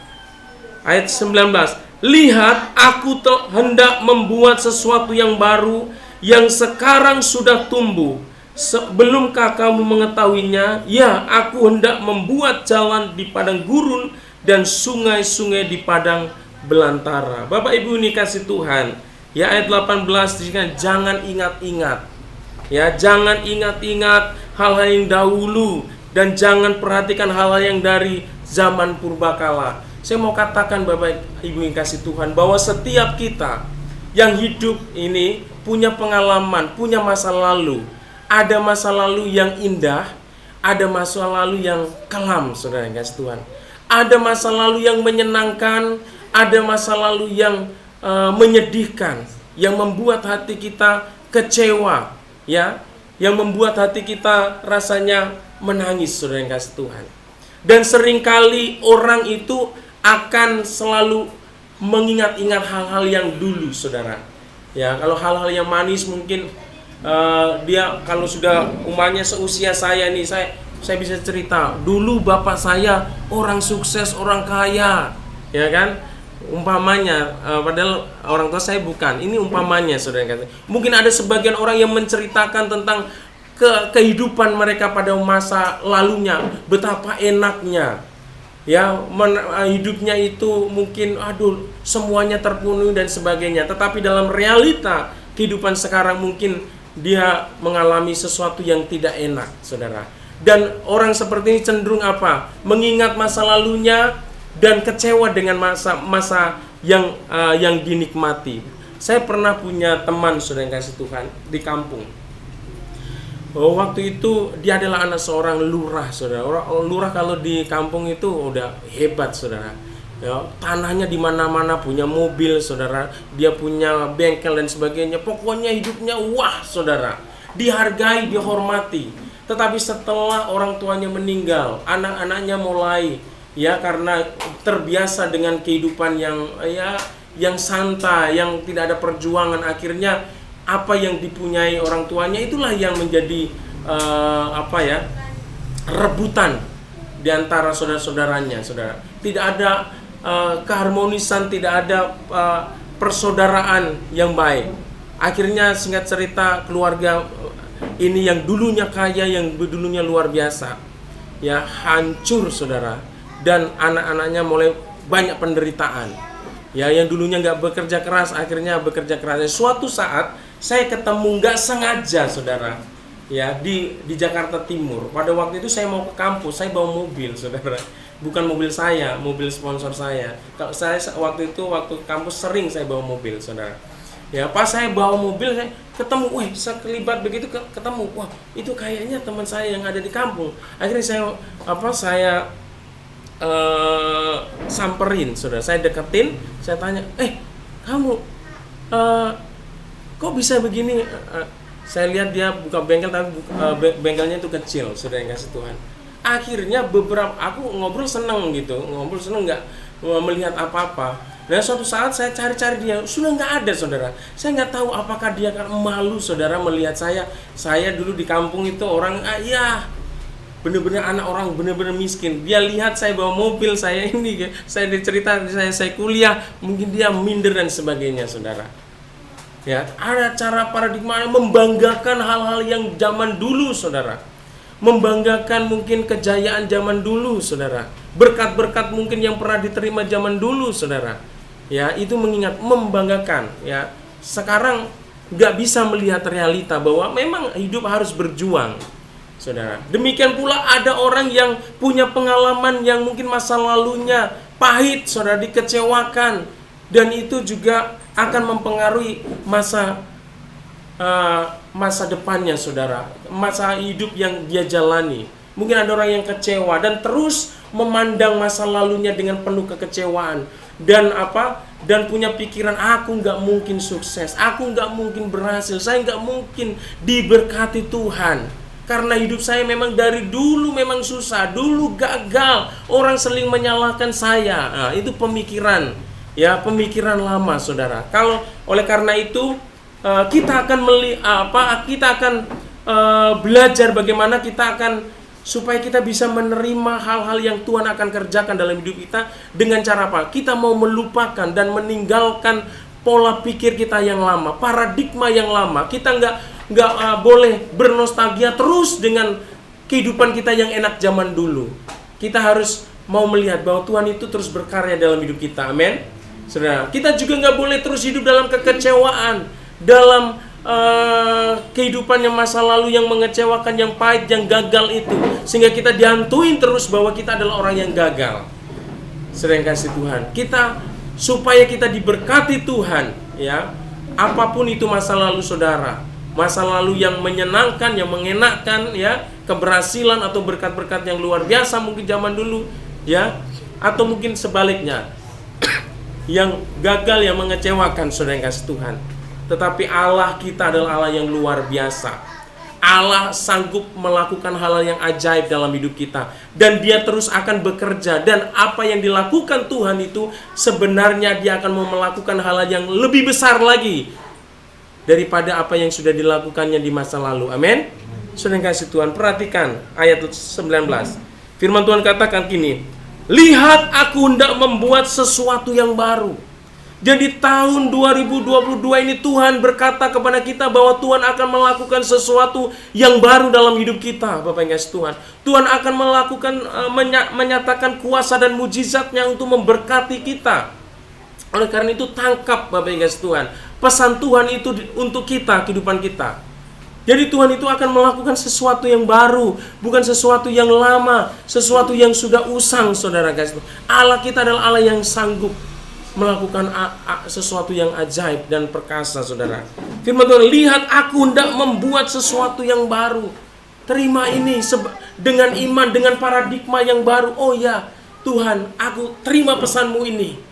[SPEAKER 3] Ayat 19. Lihat, aku hendak membuat sesuatu yang baru, yang sekarang sudah tumbuh. Sebelumkah kamu mengetahuinya? Ya, aku hendak membuat jalan di padang gurun dan sungai-sungai di padang belantara. Bapak Ibu ini kasih Tuhan. Ya, ayat 18 disini, jangan ingat-ingat. Ya, jangan ingat-ingat hal-hal yang dahulu dan jangan perhatikan hal-hal yang dari zaman purbakala. Saya mau katakan Bapak Ibu yang kasih Tuhan, bahwa setiap kita yang hidup ini punya pengalaman, punya masa lalu. Ada masa lalu yang indah, ada masa lalu yang kelam, saudara yang kasih Tuhan. Ada masa lalu yang menyenangkan, ada masa lalu yang menyedihkan, yang membuat hati kita kecewa, ya, yang membuat hati kita rasanya menangis, saudara yang kasih Tuhan. Dan seringkali orang itu akan selalu mengingat-ingat hal-hal yang dulu, saudara. Ya, kalau hal-hal yang manis mungkin dia kalau sudah umpamanya seusia saya nih, saya bisa cerita dulu bapak saya orang sukses, orang kaya, ya kan, umpamanya, padahal orang tua saya bukan. Ini umpamanya, saudara. Mungkin ada sebagian orang yang menceritakan tentang kehidupan mereka pada masa lalunya, betapa enaknya, ya, hidupnya itu mungkin semuanya terpenuhi dan sebagainya. Tetapi dalam realita kehidupan sekarang mungkin dia mengalami sesuatu yang tidak enak, saudara. Dan orang seperti ini cenderung apa? Mengingat masa lalunya dan kecewa dengan masa yang dinikmati. Saya pernah punya teman, saudara yang kasih Tuhan, di kampung. Waktu itu dia adalah anak seorang lurah, saudara. Lurah kalau di kampung itu udah hebat, saudara. Ya, tanahnya di mana-mana, punya mobil, saudara. Dia punya bengkel dan sebagainya. Pokoknya hidupnya wah, saudara. Dihargai, dihormati. Tetapi setelah orang tuanya meninggal, anak-anaknya mulai, ya, karena terbiasa dengan kehidupan yang santai, yang tidak ada perjuangan, akhirnya apa yang dipunyai orang tuanya itulah yang menjadi rebutan di antara saudara-saudaranya, saudara. Tidak ada keharmonisan, tidak ada persaudaraan yang baik. Akhirnya singkat cerita, keluarga ini yang dulunya kaya, yang dulunya luar biasa, ya, hancur, saudara. Dan anak-anaknya mulai banyak penderitaan. Ya, yang dulunya nggak bekerja keras, akhirnya bekerja keras. Suatu saat saya ketemu nggak sengaja, saudara, ya, di Jakarta Timur. Pada waktu itu saya mau ke kampus, saya bawa mobil, saudara. Bukan mobil saya, mobil sponsor saya. Kalau saya waktu itu waktu kampus sering saya bawa mobil, saudara. Ya, pas saya bawa mobil, saya ketemu, sekelibat begitu ketemu, wah, itu kayaknya teman saya yang ada di kampung. Akhirnya saya samperin, saudara. Saya deketin, saya tanya, kamu kok bisa begini? Saya lihat dia buka bengkel, tapi bengkelnya itu kecil, saudara yang kasih Tuhan. Akhirnya aku ngobrol seneng gitu, nggak melihat apa-apa. Dan suatu saat saya cari-cari dia, sudah nggak ada, saudara. Saya nggak tahu apakah dia akan malu, saudara, melihat saya. Saya dulu di kampung itu orang, bener-bener anak orang, bener-bener miskin. Dia lihat saya bawa mobil, saya ini, saya dicerita, saya kuliah, mungkin dia minder dan sebagainya, saudara. Ya, ada cara paradigma yang membanggakan hal-hal yang zaman dulu, saudara. Membanggakan mungkin kejayaan zaman dulu, saudara. Berkat-berkat mungkin yang pernah diterima zaman dulu, saudara. Ya, itu membanggakan. Ya, sekarang nggak bisa melihat realita bahwa memang hidup harus berjuang, saudara. Demikian pula ada orang yang punya pengalaman yang mungkin masa lalunya pahit, saudara, dikecewakan, dan itu juga akan mempengaruhi masa depannya, saudara, masa hidup yang dia jalani. Mungkin ada orang yang kecewa dan terus memandang masa lalunya dengan penuh kekecewaan dan punya pikiran, aku nggak mungkin sukses, aku nggak mungkin berhasil, saya nggak mungkin diberkati Tuhan karena hidup saya memang dari dulu memang susah, dulu gagal, orang sering menyalahkan saya. Nah, itu pemikiran, ya, pemikiran lama, saudara. Kalau oleh karena itu kita akan belajar bagaimana kita akan supaya kita bisa menerima hal-hal yang Tuhan akan kerjakan dalam hidup kita dengan cara apa? Kita mau melupakan dan meninggalkan pola pikir kita yang lama, paradigma yang lama. Kita nggak boleh bernostalgia terus dengan kehidupan kita yang enak zaman dulu. Kita harus mau melihat bahwa Tuhan itu terus berkarya dalam hidup kita. Amin. Saudara, kita juga nggak boleh terus hidup dalam kekecewaan, dalam kehidupan yang masa lalu yang mengecewakan, yang pahit, yang gagal itu, sehingga kita dihantuin terus bahwa kita adalah orang yang gagal. Sering kasih Tuhan, supaya kita diberkati Tuhan, ya, apapun itu masa lalu saudara, masa lalu yang menyenangkan, yang mengenakan, ya, keberhasilan atau berkat-berkat yang luar biasa mungkin zaman dulu, ya, atau mungkin sebaliknya, yang gagal, yang mengecewakan, saudara yang kasih Tuhan. Tetapi Allah kita adalah Allah yang luar biasa. Allah sanggup melakukan hal-hal yang ajaib dalam hidup kita. Dan Dia terus akan bekerja. Dan apa yang dilakukan Tuhan itu sebenarnya Dia akan mau melakukan hal-hal yang lebih besar lagi daripada apa yang sudah dilakukannya di masa lalu. Amin. Saudara yang kasih Tuhan, perhatikan ayat 19. Firman Tuhan katakan gini, lihat aku hendak membuat sesuatu yang baru. Jadi tahun 2022 ini Tuhan berkata kepada kita bahwa Tuhan akan melakukan sesuatu yang baru dalam hidup kita, Bapak yang kasih Tuhan. Tuhan akan melakukan, menyatakan kuasa dan mujizatnya untuk memberkati kita. Oleh karena itu tangkap, Bapak yang kasih Tuhan, pesan Tuhan itu untuk kita, kehidupan kita. Jadi Tuhan itu akan melakukan sesuatu yang baru, bukan sesuatu yang lama, sesuatu yang sudah usang, saudara kasih Tuhan. Allah kita adalah Allah yang sanggup melakukan sesuatu yang ajaib dan perkasa, saudara. Firman Tuhan, lihat aku hendak membuat sesuatu yang baru. Terima ini dengan iman, dengan paradigma yang baru. Oh ya, Tuhan, aku terima pesanmu ini,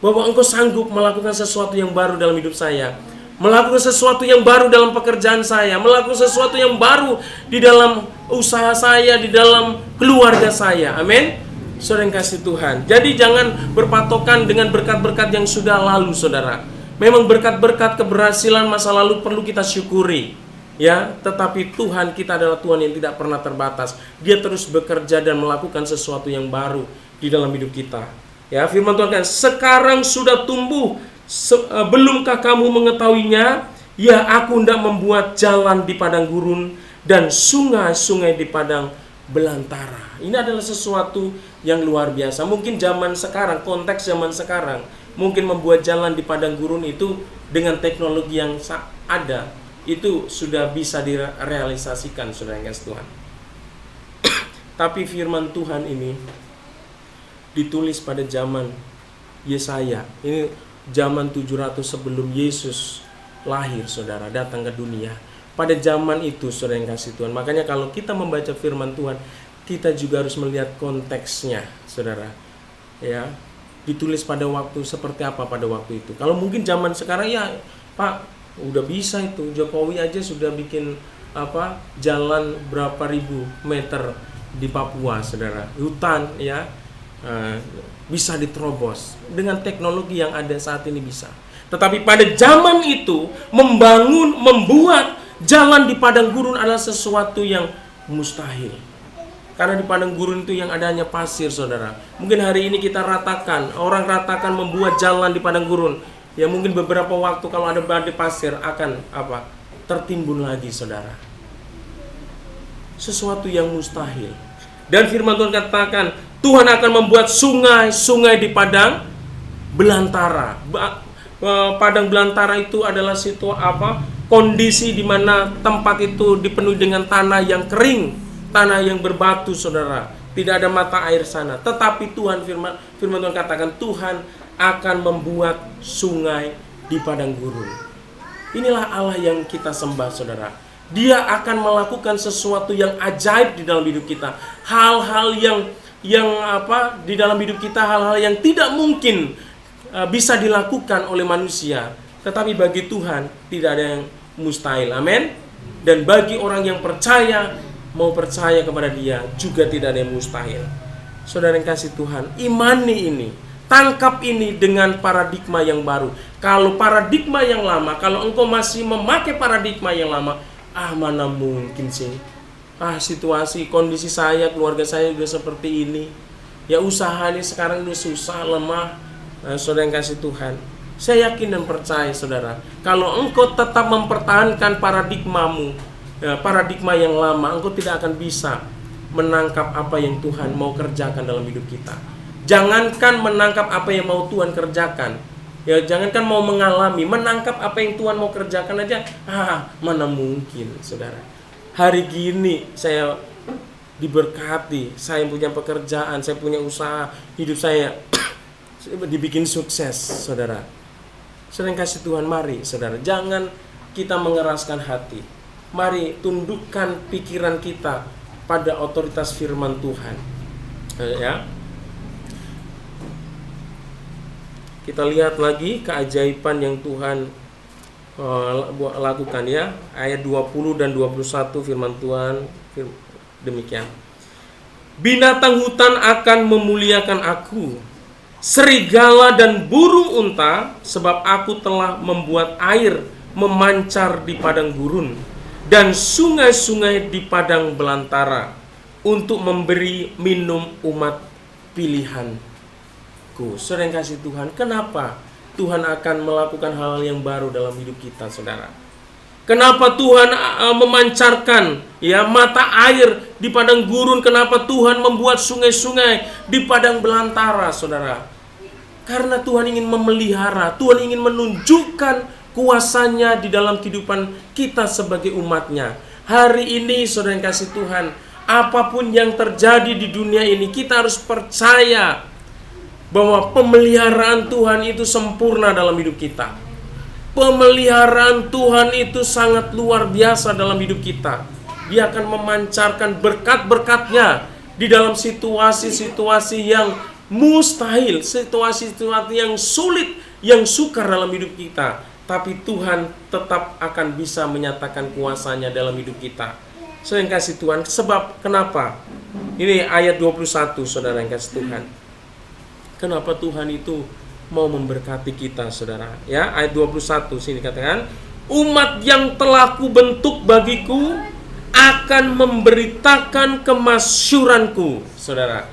[SPEAKER 3] bahwa Engkau sanggup melakukan sesuatu yang baru dalam hidup saya, melakukan sesuatu yang baru dalam pekerjaan saya, melakukan sesuatu yang baru di dalam usaha saya, di dalam keluarga saya. Amin. Saudara yang kasih Tuhan, jadi jangan berpatokan dengan berkat-berkat yang sudah lalu, saudara. Memang berkat-berkat keberhasilan masa lalu perlu kita syukuri, ya. Tetapi Tuhan kita adalah Tuhan yang tidak pernah terbatas. Dia terus bekerja dan melakukan sesuatu yang baru di dalam hidup kita. Ya, firman Tuhan kan, sekarang sudah tumbuh, belumkah kamu mengetahuinya? Ya, aku hendak membuat jalan di padang gurun dan sungai-sungai di padang belantara. Ini adalah sesuatu yang luar biasa. Mungkin zaman sekarang, konteks zaman sekarang, mungkin membuat jalan di padang gurun itu dengan teknologi yang ada, itu sudah bisa direalisasikan, saudara yang kasih Tuhan. Tapi firman Tuhan ini ditulis pada zaman Yesaya. Ini zaman 700 sebelum Yesus lahir, saudara, datang ke dunia. Pada zaman itu, saudara yang kasih Tuhan. Makanya kalau kita membaca firman Tuhan, kita juga harus melihat konteksnya, saudara. Ya, ditulis pada waktu seperti apa pada waktu itu. Kalau mungkin zaman sekarang, ya Pak, udah bisa itu. Jokowi aja sudah bikin jalan berapa ribu meter di Papua, saudara. Hutan, ya, bisa diterobos dengan teknologi yang ada saat ini bisa. Tetapi pada zaman itu membuat jalan di padang gurun adalah sesuatu yang mustahil. Karena di padang gurun itu yang adanya pasir, saudara. Mungkin hari ini kita ratakan, orang ratakan membuat jalan di padang gurun. Ya mungkin beberapa waktu kalau ada badai pasir akan tertimbun lagi, saudara. Sesuatu yang mustahil. Dan firman Tuhan katakan, Tuhan akan membuat sungai-sungai di padang belantara. Padang belantara itu adalah kondisi di mana tempat itu dipenuhi dengan tanah yang kering, tanah yang berbatu, saudara. Tidak ada mata air sana. Tetapi firman Tuhan katakan, Tuhan akan membuat sungai di padang gurun. Inilah Allah yang kita sembah, saudara. Dia akan melakukan sesuatu yang ajaib di dalam hidup kita. Hal-hal yang di dalam hidup kita, hal-hal yang tidak mungkin bisa dilakukan oleh manusia. Tetapi bagi Tuhan tidak ada yang mustahil. Amin. Dan bagi orang yang mau percaya kepada Dia, juga tidak ada yang mustahil. Saudara yang kasih Tuhan, imani ini, tangkap ini dengan paradigma yang baru. Kalau paradigma yang lama, kalau engkau masih memakai paradigma yang lama, Mana mungkin sih. Situasi, kondisi saya, keluarga saya udah seperti ini. Ya usahanya sekarang udah susah, lemah. Saudara yang kasih Tuhan, saya yakin dan percaya saudara, kalau engkau tetap mempertahankan paradigmamu, paradigma yang lama, engkau tidak akan bisa menangkap apa yang Tuhan mau kerjakan dalam hidup kita. Jangankan menangkap apa yang mau Tuhan kerjakan, ya jangankan mau mengalami, menangkap apa yang Tuhan mau kerjakan aja, mana mungkin saudara. Hari gini saya diberkati, saya punya pekerjaan, saya punya usaha, hidup saya dibikin sukses, saudara. Sering kasih Tuhan, mari saudara, jangan kita mengeraskan hati. Mari tundukkan pikiran kita pada otoritas firman Tuhan. Ya. Kita lihat lagi keajaiban yang Tuhan lakukan ya. Ayat 20 dan 21 firman Tuhan demikian. Binatang hutan akan memuliakan aku, serigala dan burung unta, sebab aku telah membuat air memancar di padang gurun dan sungai-sungai di padang belantara untuk memberi minum umat pilihanku. Saudara yang kasih Tuhan, kenapa Tuhan akan melakukan hal yang baru dalam hidup kita, saudara? Kenapa Tuhan memancarkan ya mata air di padang gurun? Kenapa Tuhan membuat sungai-sungai di padang belantara, saudara? Karena Tuhan ingin memelihara, Tuhan ingin menunjukkan kuasanya di dalam kehidupan kita sebagai umatnya. Hari ini saudara yang kasih Tuhan, apapun yang terjadi di dunia ini, kita harus percaya bahwa pemeliharaan Tuhan itu sempurna dalam hidup kita. Pemeliharaan Tuhan itu sangat luar biasa dalam hidup kita. Dia akan memancarkan berkat-berkatnya di dalam situasi-situasi yang mustahil, situasi-situasi yang sulit, yang sukar dalam hidup kita. Tapi Tuhan tetap akan bisa menyatakan kuasanya dalam hidup kita. Saya yang kasih Tuhan, sebab kenapa? Ini ayat 21, saudara yang kasih Tuhan. Kenapa Tuhan itu mau memberkati kita, saudara? Ya, ayat 21 sini katakan, umat yang telah kubentuk bagiku akan memberitakan kemasyuranku, saudara.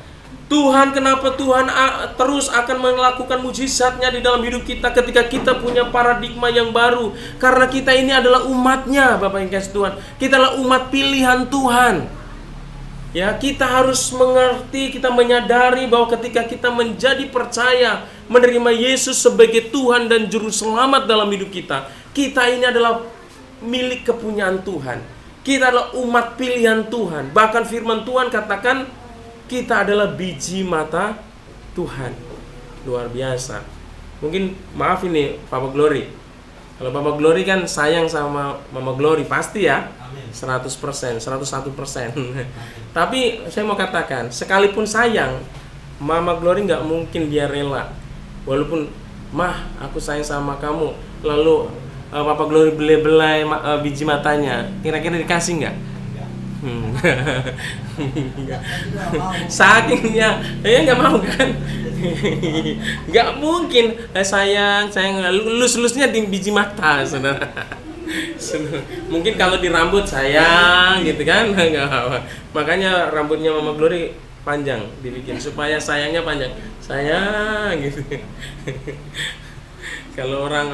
[SPEAKER 3] Tuhan, kenapa Tuhan terus akan melakukan mujizatnya di dalam hidup kita ketika kita punya paradigma yang baru? Karena kita ini adalah umatnya, Bapak yang kasih Tuhan. Kita adalah umat pilihan Tuhan. Ya, kita harus mengerti, kita menyadari bahwa ketika kita menjadi percaya, menerima Yesus sebagai Tuhan dan Juru Selamat dalam hidup kita, kita ini adalah milik kepunyaan Tuhan. Kita adalah umat pilihan Tuhan. Bahkan firman Tuhan katakan, kita adalah biji mata Tuhan. Luar biasa. Mungkin maaf ini Papa Glory. Kalau Papa Glory kan sayang sama Mama Glory, pasti ya. 100%, 101%. Tapi saya mau katakan, sekalipun sayang, Mama Glory nggak mungkin dia rela. Walaupun, Mah, aku sayang sama kamu, lalu Papa Glory belai-belai biji matanya, kira-kira dikasih nggak? Sakingnya, nggak mau kan? Nggak mungkin. Sayang, lulus-lulusnya di biji mata, saudara. Mungkin kalau di rambut sayang gitu kan, nggak apa. Makanya rambutnya Mama Glory panjang dibikin supaya sayangnya panjang, sayang gitu. Kalau orang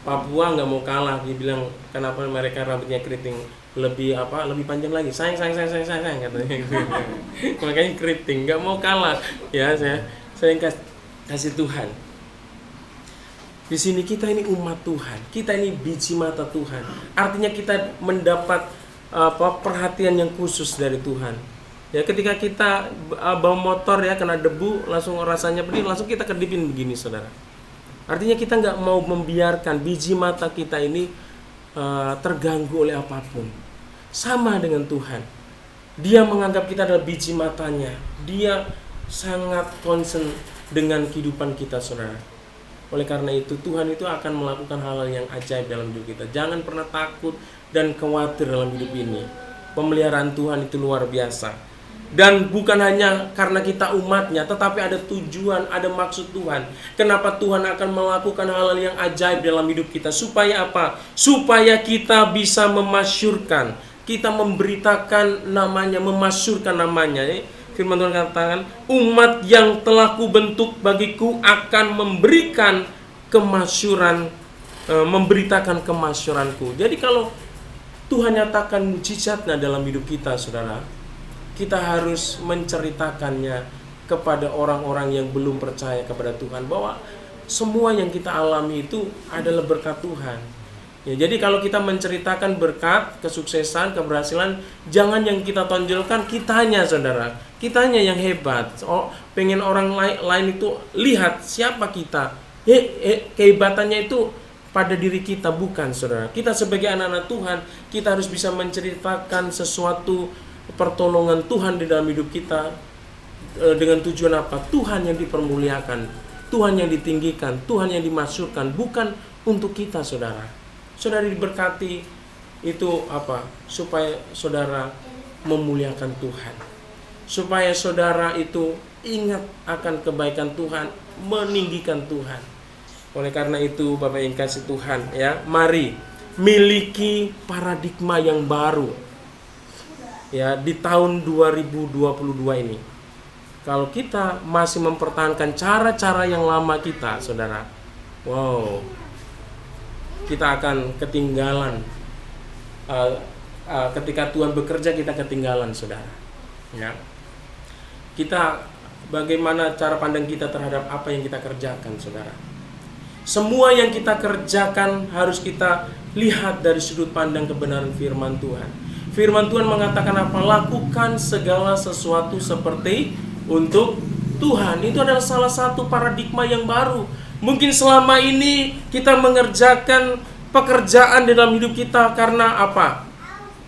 [SPEAKER 3] Papua nggak mau kalah, dia bilang kenapa mereka rambutnya keriting, lebih panjang lagi, sayang katanya. Makanya keriting, nggak mau kalah ya. Saya kasih Tuhan. Di sini kita ini umat Tuhan, kita ini biji mata Tuhan. Artinya kita mendapat perhatian yang khusus dari Tuhan. Ya, ketika kita bawa motor ya kena debu, langsung rasanya pedih, langsung kita kedipin begini, saudara. Artinya kita nggak mau membiarkan biji mata kita ini terganggu oleh apapun. Sama dengan Tuhan, Dia menganggap kita adalah biji matanya. Dia sangat concern dengan kehidupan kita, saudara. Oleh karena itu, Tuhan itu akan melakukan hal-hal yang ajaib dalam hidup kita. Jangan pernah takut dan khawatir dalam hidup ini. Pemeliharaan Tuhan itu luar biasa. Dan bukan hanya karena kita umatnya, tetapi ada tujuan, ada maksud Tuhan. Kenapa Tuhan akan melakukan hal-hal yang ajaib dalam hidup kita? Supaya apa? Supaya kita bisa memasyurkan, kita memberitakan namanya, memasyurkan namanya. Firman Tuhan katakan, umat yang telah kubentuk bagiku akan memberikan kemasyuran, memberitakan kemasyuranku. Jadi kalau Tuhan nyatakan mujizatnya dalam hidup kita, saudara, kita harus menceritakannya kepada orang-orang yang belum percaya kepada Tuhan, bahwa semua yang kita alami itu adalah berkat Tuhan. Ya, jadi kalau kita menceritakan berkat, kesuksesan, keberhasilan, jangan yang kita tonjolkan kitanya, saudara. Kitanya yang hebat. Oh, pengen orang lain itu lihat siapa kita. Kehebatannya itu pada diri kita, bukan, saudara. Kita sebagai anak-anak Tuhan, kita harus bisa menceritakan sesuatu pertolongan Tuhan di dalam hidup kita, dengan tujuan apa? Tuhan yang dipermuliakan, Tuhan yang ditinggikan, Tuhan yang dimasyurkan, bukan untuk kita, saudara. Saudara diberkati itu apa? Supaya saudara memuliakan Tuhan, supaya saudara itu ingat akan kebaikan Tuhan, meninggikan Tuhan. Oleh karena itu, Bapak yang kasih Tuhan, ya, mari miliki paradigma yang baru, ya, di tahun 2022 ini. Kalau kita masih mempertahankan cara-cara yang lama kita, saudara, wow, kita akan ketinggalan. Ketika Tuhan bekerja, kita ketinggalan, saudara. Ya, kita, bagaimana cara pandang kita terhadap apa yang kita kerjakan, saudara? Semua yang kita kerjakan harus kita lihat dari sudut pandang kebenaran firman Tuhan. Firman Tuhan mengatakan apa? Lakukan segala sesuatu seperti untuk Tuhan. Itu adalah salah satu paradigma yang baru. Mungkin selama ini kita mengerjakan pekerjaan dalam hidup kita karena apa?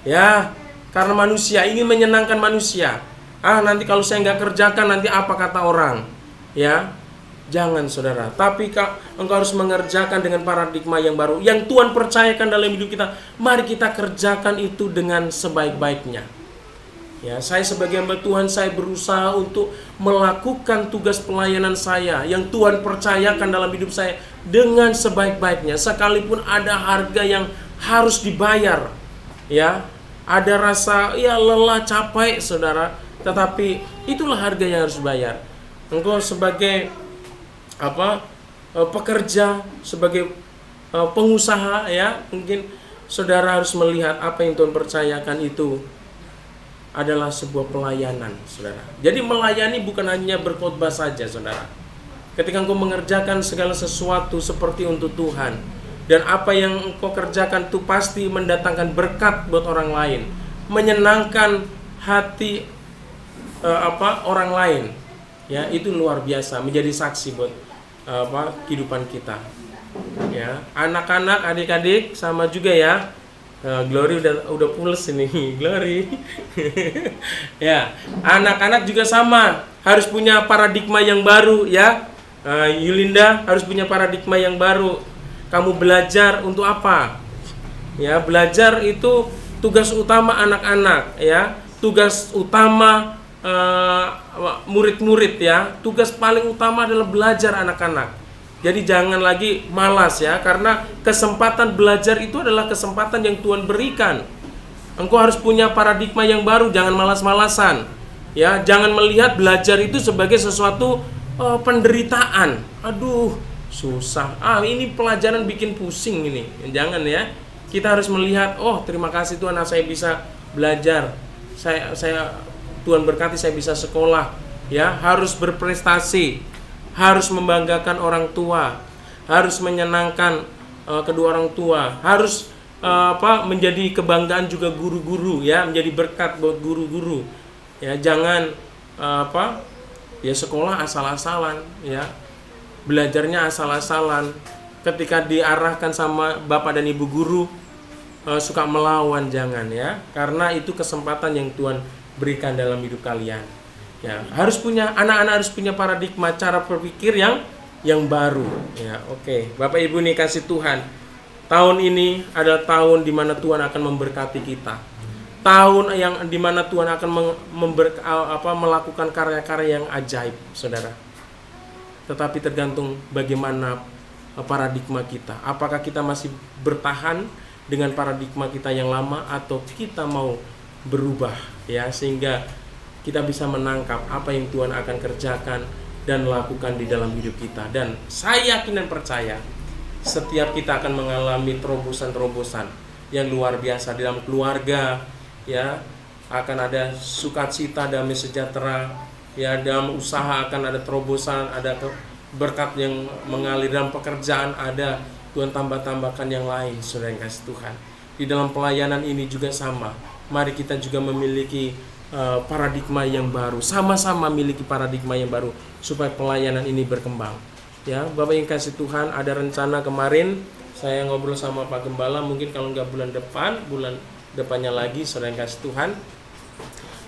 [SPEAKER 3] Ya, karena manusia, ingin menyenangkan manusia. Nanti kalau saya nggak kerjakan, nanti apa kata orang? Ya, jangan, saudara. Tapi engkau harus mengerjakan dengan paradigma yang baru yang Tuhan percayakan dalam hidup kita. Mari kita kerjakan itu dengan sebaik-baiknya. Ya, saya sebagai hamba Tuhan, saya berusaha untuk melakukan tugas pelayanan saya yang Tuhan percayakan dalam hidup saya dengan sebaik-baiknya, sekalipun ada harga yang harus dibayar. Ya, ada rasa lelah, capek, saudara, tetapi itulah harga yang harus dibayar. Engkau sebagai pekerja, sebagai pengusaha, ya, mungkin saudara harus melihat apa yang Tuhan percayakan itu adalah sebuah pelayanan, saudara. Jadi melayani bukan hanya berkhotbah saja, saudara. Ketika engkau mengerjakan segala sesuatu seperti untuk Tuhan, dan apa yang engkau kerjakan itu pasti mendatangkan berkat buat orang lain, menyenangkan hati orang lain, ya, itu luar biasa, menjadi saksi buat kehidupan kita. Ya, anak-anak, adik-adik sama juga, ya. Glory udah pules ini, Glory. Ya, anak-anak juga sama, harus punya paradigma yang baru, ya. Yulinda harus punya paradigma yang baru. Kamu belajar untuk apa? Ya, belajar itu tugas utama anak-anak, ya. Tugas utama murid-murid, ya. Tugas paling utama adalah belajar anak-anak. Jadi jangan lagi malas, ya, karena kesempatan belajar itu adalah kesempatan yang Tuhan berikan. Engkau harus punya paradigma yang baru, jangan malas-malasan. Ya, jangan melihat belajar itu sebagai sesuatu penderitaan. Aduh, susah. Ini pelajaran bikin pusing ini. Jangan, ya. Kita harus melihat, oh, terima kasih Tuhan, saya bisa belajar. Saya Tuhan berkati saya bisa sekolah, ya, harus berprestasi, harus membanggakan orang tua, harus menyenangkan kedua orang tua, harus menjadi kebanggaan juga guru-guru, ya, menjadi berkat buat guru-guru. Ya, jangan ya sekolah asal-asalan, ya. Belajarnya asal-asalan. Ketika diarahkan sama bapak dan ibu guru suka melawan, jangan, ya. Karena itu kesempatan yang Tuhan berikan dalam hidup kalian. Ya, anak-anak harus punya paradigma cara berpikir yang baru, ya. Oke, Bapak Ibu nih kasih Tuhan. Tahun ini adalah tahun di mana Tuhan akan memberkati kita. tahun yang dimana Tuhan akan melakukan karya-karya yang ajaib, saudara. Tetapi tergantung bagaimana paradigma kita. Apakah kita masih bertahan dengan paradigma kita yang lama atau kita mau berubah, ya, sehingga kita bisa menangkap apa yang Tuhan akan kerjakan dan lakukan di dalam hidup kita. Dan saya yakin dan percaya setiap kita akan mengalami terobosan-terobosan yang luar biasa di dalam keluarga, ya, akan ada sukacita, damai sejahtera, ya, dalam usaha akan ada terobosan, ada berkat yang mengalir, dalam pekerjaan ada Tuhan tambah-tambahkan yang lain, saudara yang kasih Tuhan. Di dalam pelayanan ini juga sama. Mari kita juga memiliki paradigma yang baru, sama-sama miliki paradigma yang baru supaya pelayanan ini berkembang. Ya, Bapak yang kasih Tuhan, ada rencana kemarin saya ngobrol sama Pak Gembala, mungkin kalau nggak bulan depannya lagi, saudara yang kasih Tuhan,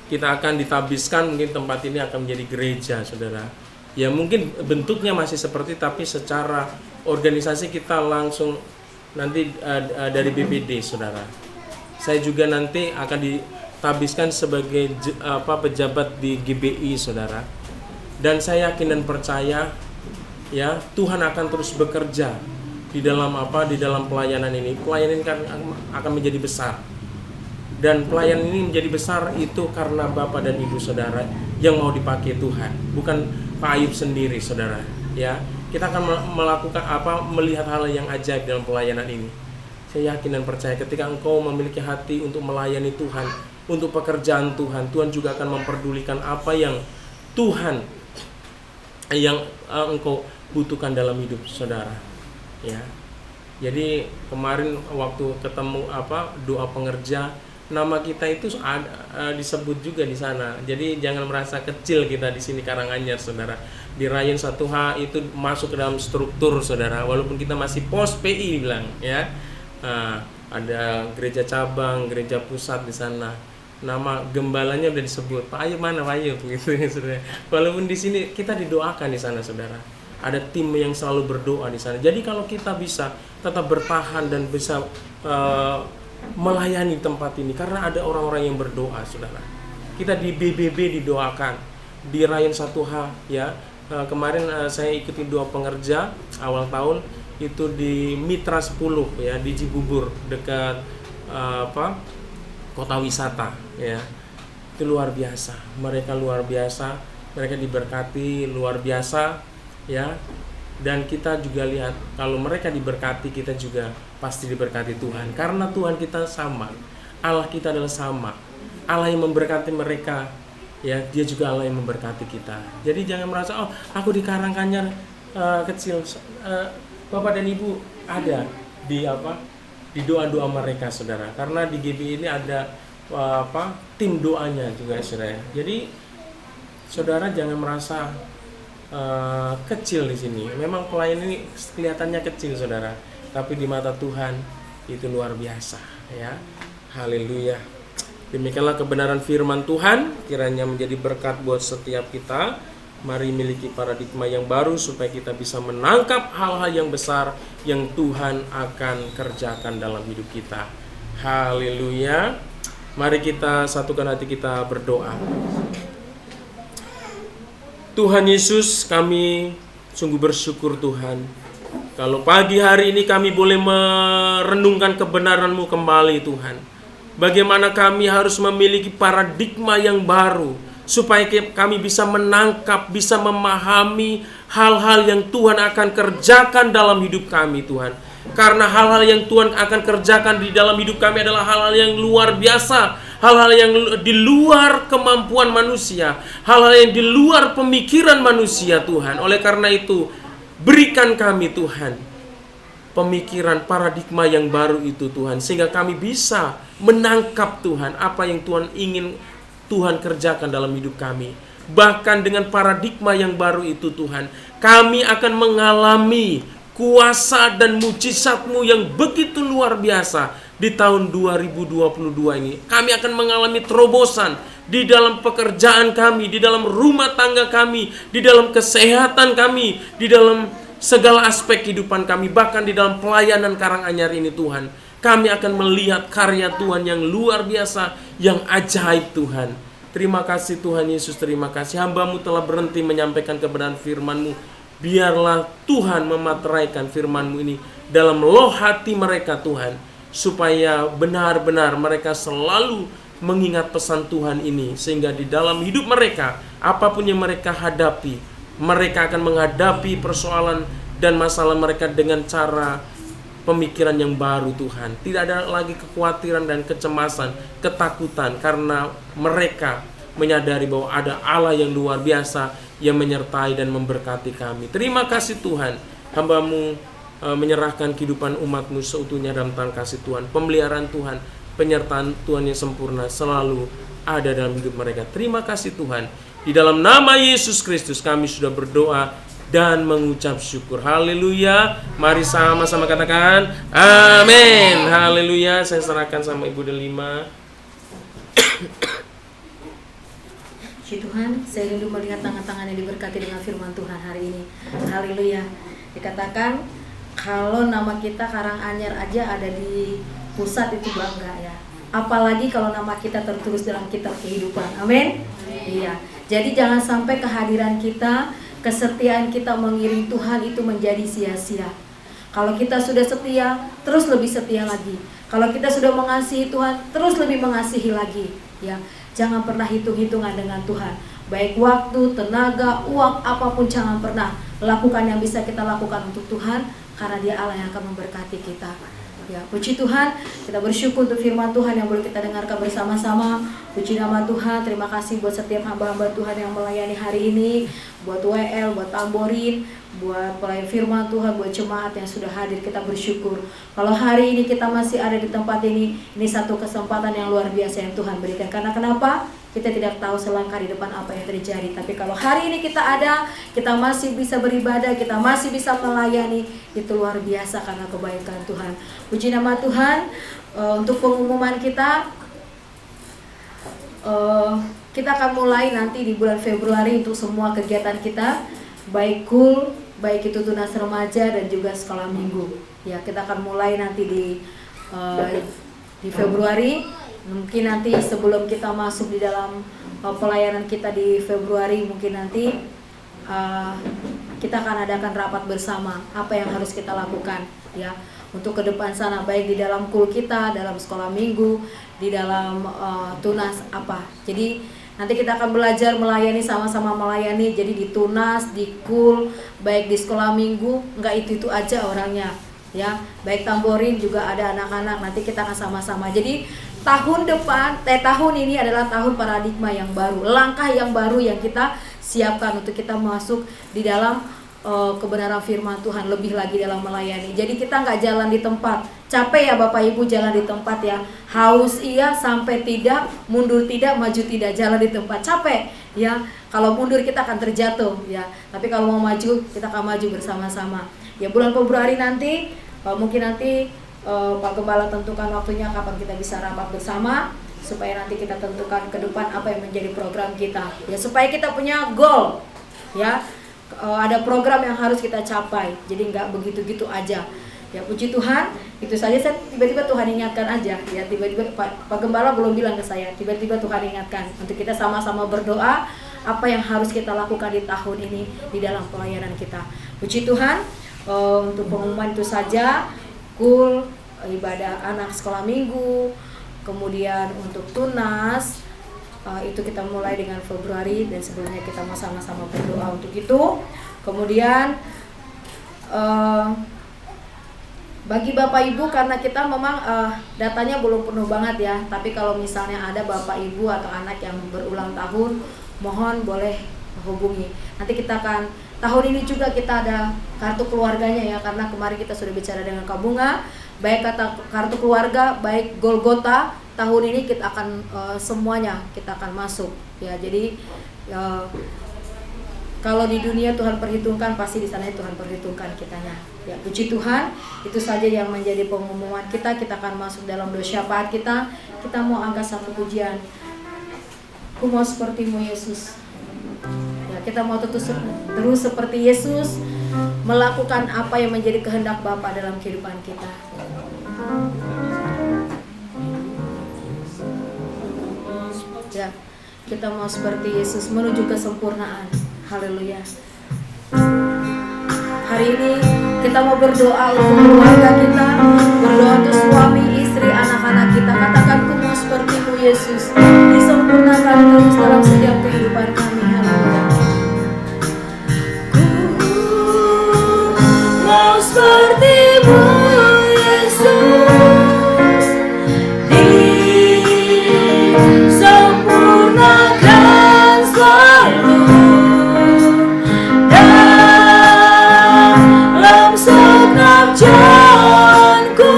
[SPEAKER 3] kita akan ditabiskan, mungkin tempat ini akan menjadi gereja, saudara. Ya, mungkin bentuknya masih seperti, tapi secara organisasi kita langsung nanti dari BPD, saudara. Saya juga nanti akan ditabiskan sebagai pejabat di GBI, saudara. Dan saya yakin dan percaya, ya, Tuhan akan terus bekerja di dalam pelayanan ini. Pelayanan ini akan menjadi besar. Dan pelayanan ini menjadi besar itu karena Bapak dan Ibu saudara yang mau dipakai Tuhan, bukan Pak Ayub sendiri, saudara. Ya, kita akan melihat hal yang ajaib dalam pelayanan ini. Saya yakin dan percaya ketika engkau memiliki hati untuk melayani Tuhan, untuk pekerjaan Tuhan, Tuhan juga akan memperdulikan apa yang Tuhan yang engkau butuhkan dalam hidup saudara. Ya. Jadi kemarin waktu ketemu doa pengerja, nama kita itu disebut juga di sana. Jadi jangan merasa kecil kita di sini Karanganyar, saudara. Di Rayon 1H itu masuk ke dalam struktur, saudara. Walaupun kita masih pos PI bilang, ya. Ada gereja cabang, gereja pusat di sana. Nama gembalanya udah disebut. Pak Ayub mana Pak Ayub gitu, saudara. Walaupun di sini kita didoakan di sana, saudara. Ada tim yang selalu berdoa di sana. Jadi kalau kita bisa tetap bertahan dan bisa melayani tempat ini karena ada orang-orang yang berdoa, saudara. Kita di BBB didoakan, di Rayon 1H, ya. Kemarin saya ikuti doa pengerja awal tahun itu di Mitra 10, ya, di Cibubur dekat kota wisata, ya. Itu luar biasa. Mereka luar biasa, mereka diberkati luar biasa, ya. Dan kita juga lihat kalau mereka diberkati, kita juga pasti diberkati Tuhan. Karena Tuhan kita sama, Allah kita adalah sama. Allah yang memberkati mereka, ya, Dia juga Allah yang memberkati kita. Jadi jangan merasa, oh, aku di Karanganyar kecil. Bapak dan Ibu ada di doa-doa mereka, saudara. Karena di GB ini ada tim doanya juga, saudara. Jadi saudara jangan merasa kecil di sini. Memang pelayan ini kelihatannya kecil, saudara, tapi di mata Tuhan itu luar biasa, ya. Haleluya. Demikianlah kebenaran firman Tuhan, kiranya menjadi berkat buat setiap kita. Mari miliki paradigma yang baru supaya kita bisa menangkap hal-hal yang besar yang Tuhan akan kerjakan dalam hidup kita. Haleluya. Mari kita satukan hati kita berdoa. Tuhan Yesus, kami sungguh bersyukur Tuhan, kalau pagi hari ini kami boleh merenungkan kebenaran-Mu kembali, Tuhan. Bagaimana kami harus memiliki paradigma yang baru supaya kami bisa menangkap, bisa memahami hal-hal yang Tuhan akan kerjakan dalam hidup kami, Tuhan. Karena hal-hal yang Tuhan akan kerjakan di dalam hidup kami adalah hal-hal yang luar biasa, hal-hal yang di luar kemampuan manusia, hal-hal yang di luar pemikiran manusia, Tuhan. Oleh karena itu, berikan kami, Tuhan, pemikiran paradigma yang baru itu, Tuhan, sehingga kami bisa menangkap, Tuhan, apa yang Tuhan ingin Tuhan kerjakan dalam hidup kami. Bahkan dengan paradigma yang baru itu, Tuhan, kami akan mengalami kuasa dan mujizat-Mu yang begitu luar biasa di tahun 2022 ini. Kami akan mengalami terobosan di dalam pekerjaan kami, di dalam rumah tangga kami, di dalam kesehatan kami, di dalam segala aspek kehidupan kami, bahkan di dalam pelayanan Karanganyar ini, Tuhan. kami akan melihat karya Tuhan yang luar biasa, yang ajaib Tuhan. Terima kasih Tuhan Yesus, terima kasih. Hamba-Mu telah berhenti menyampaikan kebenaran firman-Mu. Biarlah Tuhan memateraikan firman-Mu ini dalam loh hati mereka Tuhan, supaya benar-benar mereka selalu mengingat pesan Tuhan ini, sehingga di dalam hidup mereka, apapun yang mereka hadapi, mereka akan menghadapi persoalan dan masalah mereka dengan cara pemikiran yang baru Tuhan. Tidak ada lagi kekhawatiran dan kecemasan, ketakutan, karena mereka menyadari bahwa ada Allah yang luar biasa yang menyertai dan memberkati kami. Terima kasih Tuhan, hamba-Mu menyerahkan kehidupan umat-Mu seutuhnya dalam tangan kasih Tuhan. Pemeliharaan Tuhan, penyertaan Tuhan yang sempurna selalu ada dalam hidup mereka. Terima kasih Tuhan. Di dalam nama Yesus Kristus kami sudah berdoa dan mengucap syukur. Haleluya. Mari sama-sama katakan amin. Haleluya. Saya serahkan sama Ibu Delima.
[SPEAKER 5] Puji Tuhan, saya rindu melihat tangan-tangan yang diberkati dengan firman Tuhan hari ini. Haleluya. Dikatakan kalau nama kita Karanganyar aja ada di pusat itu bangga ya. Apalagi kalau nama kita tertulis dalam kitab kehidupan. Amin. Iya. Jadi jangan sampai kehadiran kita, kesetiaan kita mengiring Tuhan itu menjadi sia-sia. Kalau kita sudah setia, terus lebih setia lagi. Kalau kita sudah mengasihi Tuhan, terus lebih mengasihi lagi. Ya, jangan pernah hitung-hitungan dengan Tuhan. Baik waktu, tenaga, uang, apapun jangan pernah. Lakukan yang bisa kita lakukan untuk Tuhan, karena Dia Allah yang akan memberkati kita. Ya, puji Tuhan, kita bersyukur untuk firman Tuhan yang boleh kita dengarkan bersama-sama. Puji nama Tuhan, terima kasih buat setiap hamba-hamba Tuhan yang melayani hari ini, buat WL, buat Tamborin, buat pelayan firman Tuhan, buat jemaat yang sudah hadir. Kita bersyukur kalau hari ini kita masih ada di tempat ini satu kesempatan yang luar biasa yang Tuhan berikan. Karena kenapa? Kita tidak tahu selangkah di depan apa yang terjadi. Tapi kalau hari ini kita ada, kita masih bisa beribadah, kita masih bisa melayani, itu luar biasa karena kebaikan Tuhan. Puji nama Tuhan. Untuk pengumuman kita akan mulai nanti di bulan Februari untuk semua kegiatan kita, baik KUL, baik itu tunas remaja dan juga sekolah minggu. Ya, kita akan mulai nanti di Februari. Mungkin nanti sebelum kita masuk di dalam pelayanan kita di Februari, mungkin nanti kita akan adakan rapat bersama apa yang harus kita lakukan ya untuk ke depan sana, baik di dalam KUL kita, dalam sekolah minggu, di dalam tunas apa. Jadi nanti kita akan belajar melayani, sama-sama melayani. Jadi di tunas, di KUL, baik di sekolah minggu, enggak itu aja orangnya ya. Baik Tamborin juga ada anak-anak, nanti kita akan sama-sama. Jadi tahun ini adalah tahun paradigma yang baru, langkah yang baru yang kita siapkan untuk kita masuk di dalam kebenaran firman Tuhan, lebih lagi dalam melayani. Jadi kita nggak jalan di tempat, capek ya Bapak Ibu jalan di tempat ya, haus iya, sampai tidak, mundur tidak, maju tidak, jalan di tempat, capek ya. Kalau mundur kita akan terjatuh ya, tapi kalau mau maju kita akan maju bersama-sama ya. Bulan Februari nanti mungkin nanti Pak Gembala tentukan waktunya kapan kita bisa rapat bersama, supaya nanti kita tentukan ke depan apa yang menjadi program kita ya, supaya kita punya goal ya. Ada program yang harus kita capai, jadi nggak begitu-gitu aja ya. Puji Tuhan, itu saja. Saya tiba-tiba Tuhan ingatkan aja ya, tiba-tiba Pak Gembala belum bilang ke saya, tiba-tiba Tuhan ingatkan untuk kita sama-sama berdoa apa yang harus kita lakukan di tahun ini di dalam pelayanan kita. Puji Tuhan. Untuk pengumuman itu saja. KUL, ibadah anak sekolah minggu, kemudian untuk tunas itu kita mulai dengan Februari, dan sebelumnya kita mau sama-sama berdoa untuk itu. Kemudian bagi Bapak Ibu, karena kita memang datanya belum penuh banget ya, tapi kalau misalnya ada Bapak Ibu atau anak yang berulang tahun, mohon boleh hubungi. Nanti kita akan, tahun ini juga kita ada kartu keluarganya ya, karena kemarin kita sudah bicara dengan Kak Bunga, baik kartu keluarga, baik Golgota, tahun ini kita akan semuanya kita akan masuk ya. Jadi kalau di dunia Tuhan perhitungkan, pasti di sana Tuhan perhitungkan kitanya ya. Puji Tuhan, itu saja yang menjadi pengumuman kita. Kita akan masuk dalam doa syafaat kita. Kita mau angkat satu pujian, Ku Mau Seperti-Mu Yesus ya. Kita mau terus seperti Yesus, melakukan apa yang menjadi kehendak Bapa dalam kehidupan kita. ya. Kita mau seperti Yesus menuju kesempurnaan. Haleluya. Hari ini kita mau berdoa untuk keluarga kita, berdoa untuk suami, istri, anak-anak kita. Katakan, ku mau seperti-Mu Yesus, disempurnakan terus dalam setiap kehidupan kami. Haleluya. Ku mau seperti-Mu Yesus, disempurnakan selalu dalam segenap jalanku,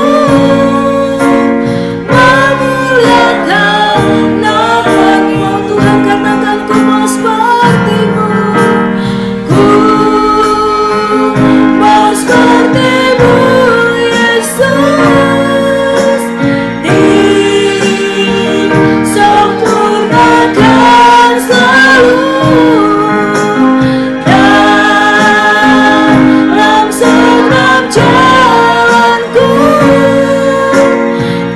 [SPEAKER 5] memuliakan nama-Mu. Tuhan, katakan, ku mau seperti-Mu, ku mau seperti-Mu Yesus, disempurnakan selalu dalam segenap jalanku,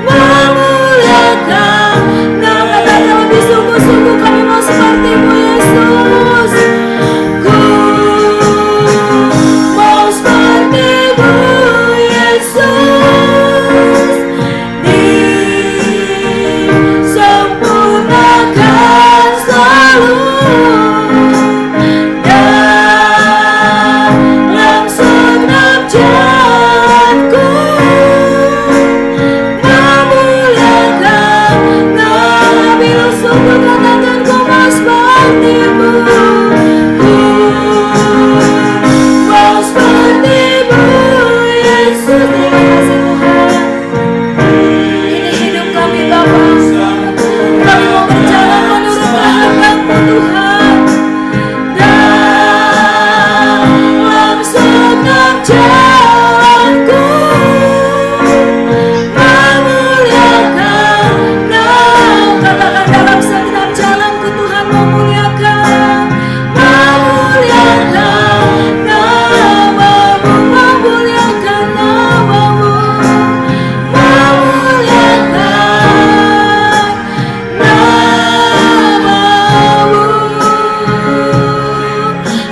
[SPEAKER 5] memuliakan nama. Katakan lebih sungguh-sungguh, kami mau seperti-Mu Yesus, ku mau seperti-Mu Yesus, disempurnakan selalu dalam segenap jalanku, memuliakan nama. Bila sungguh katakan, ku mau seperti-Mu, ku mau seperti-Mu Yesus. Terima kasih Tuhan. Ini hidup kami Bapa, kami mau berjalan menurut kehendak-Mu Tuhan, dalam segenap jalanku, memuliakan nama. Katakan, dalam segenap jalanku Tuhan memuliakan nama-Mu, memuliakan nama-Mu, memuliakan nama-Mu.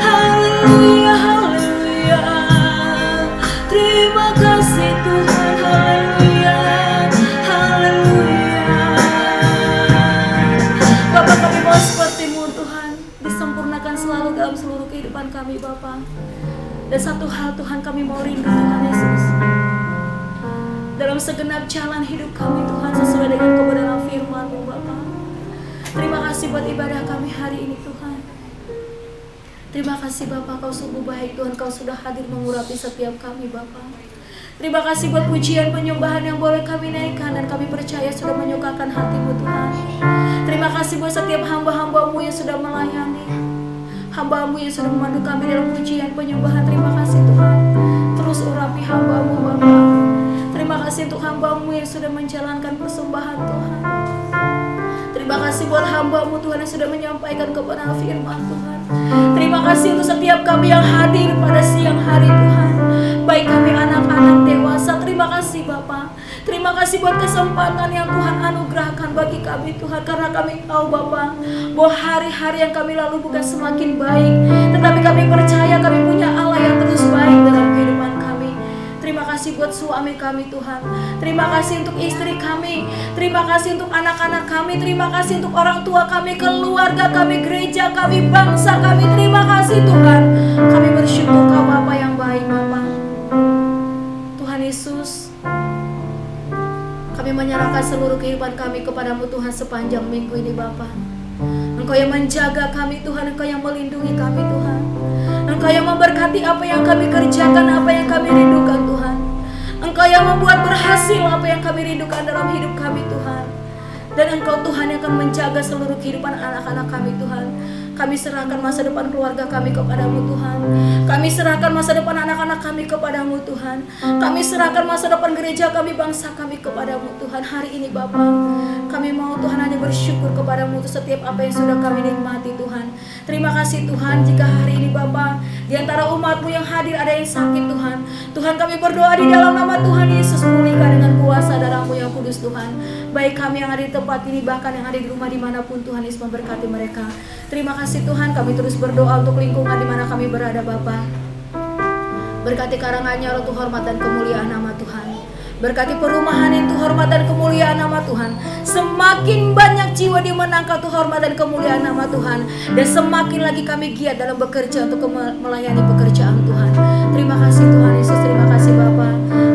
[SPEAKER 5] Haleluya, haleluya. Terima kasih Tuhan. Haleluya, haleluya. Bapak, kami mau seperti-Mu Tuhan, disempurnakan selalu dalam seluruh kehidupan kami Bapak. Dan satu hal Tuhan, kami mau rindu Tuhan Yesus, dalam segenap jalan hidup kami Tuhan, sesuai dengan kebenaran firman-Mu Bapak. Terima kasih buat ibadah kami hari ini Tuhan. Terima kasih Bapak, Kau sungguh baik Tuhan, Kau sudah hadir mengurapi setiap kami Bapak. Terima kasih buat pujian penyembahan yang boleh kami naikkan, dan kami percaya sudah menyukakan hati-Mu Tuhan. Terima kasih buat setiap hamba-hamba-Mu yang sudah melayani, hamba-Mu yang sudah memandu kami dalam pujian penyembahan. Terima kasih Tuhan, terus urapi hamba-Mu Bapak. Terima kasih untuk hamba-Mu yang sudah menjalankan persembahan Tuhan. Terima kasih buat hamba-Mu Tuhan yang sudah menyampaikan kebenaran firman Tuhan. Terima kasih untuk setiap kami yang hadir pada siang hari Tuhan, baik kami anak-anak, dewasa. Terima kasih Bapak. Terima kasih buat kesempatan yang Tuhan anugerahkan bagi kami Tuhan, karena kami tahu Bapak bahwa hari-hari yang kami lalui bukan semakin baik, tetapi kami percaya kami punya Allah yang terus baik dalam kehidupan kami. Terima kasih buat suami kami Tuhan. Terima kasih untuk istri kami. Terima kasih untuk anak-anak kami. Terima kasih untuk orang tua kami, keluarga kami, gereja kami, bangsa kami. Terima kasih Tuhan. Kami bersyukur Kau Bapa yang baik Bapak. Tuhan Yesus, kami menyerahkan seluruh kehidupan kami kepadamu Tuhan sepanjang minggu ini Bapa. Engkau yang menjaga kami Tuhan, Engkau yang melindungi kami Tuhan. Engkau yang memberkati apa yang kami kerjakan, apa yang kami rindukan Tuhan. Engkau yang membuat berhasil apa yang kami rindukan dalam hidup kami Tuhan. Dan Engkau Tuhan yang akan menjaga seluruh kehidupan anak-anak kami Tuhan. Kami serahkan masa depan keluarga kami kepadamu Tuhan. Kami serahkan masa depan anak-anak kami kepadamu Tuhan. Kami serahkan masa depan gereja kami, bangsa kami kepadamu Tuhan. Hari ini Bapa, kami mau Tuhan hanya bersyukur kepada kepadamu untuk setiap apa yang sudah kami nikmati Tuhan. Terima kasih Tuhan, jika hari ini Bapa, di antara umat-Mu yang hadir ada yang sakit Tuhan. Tuhan, kami berdoa di dalam nama Tuhan Yesus, pulihkan dengan kuasa darah-Mu yang kudus Tuhan. Baik kami yang ada di tempat ini, bahkan yang ada di rumah dimanapun Tuhan Yesus memberkati mereka. Terima kasih Tuhan, kami terus berdoa untuk lingkungan di mana kami berada Bapa. Berkati karangannya untuk hormat dan kemuliaan nama Tuhan. Berkati perumahan itu hormat dan kemuliaan nama Tuhan. Semakin banyak jiwa dimenangkan tuh hormat dan kemuliaan nama Tuhan. Dan semakin lagi kami giat dalam bekerja untuk melayani pekerjaan Tuhan. Terima kasih Tuhan Yesus, terima kasih Bapa.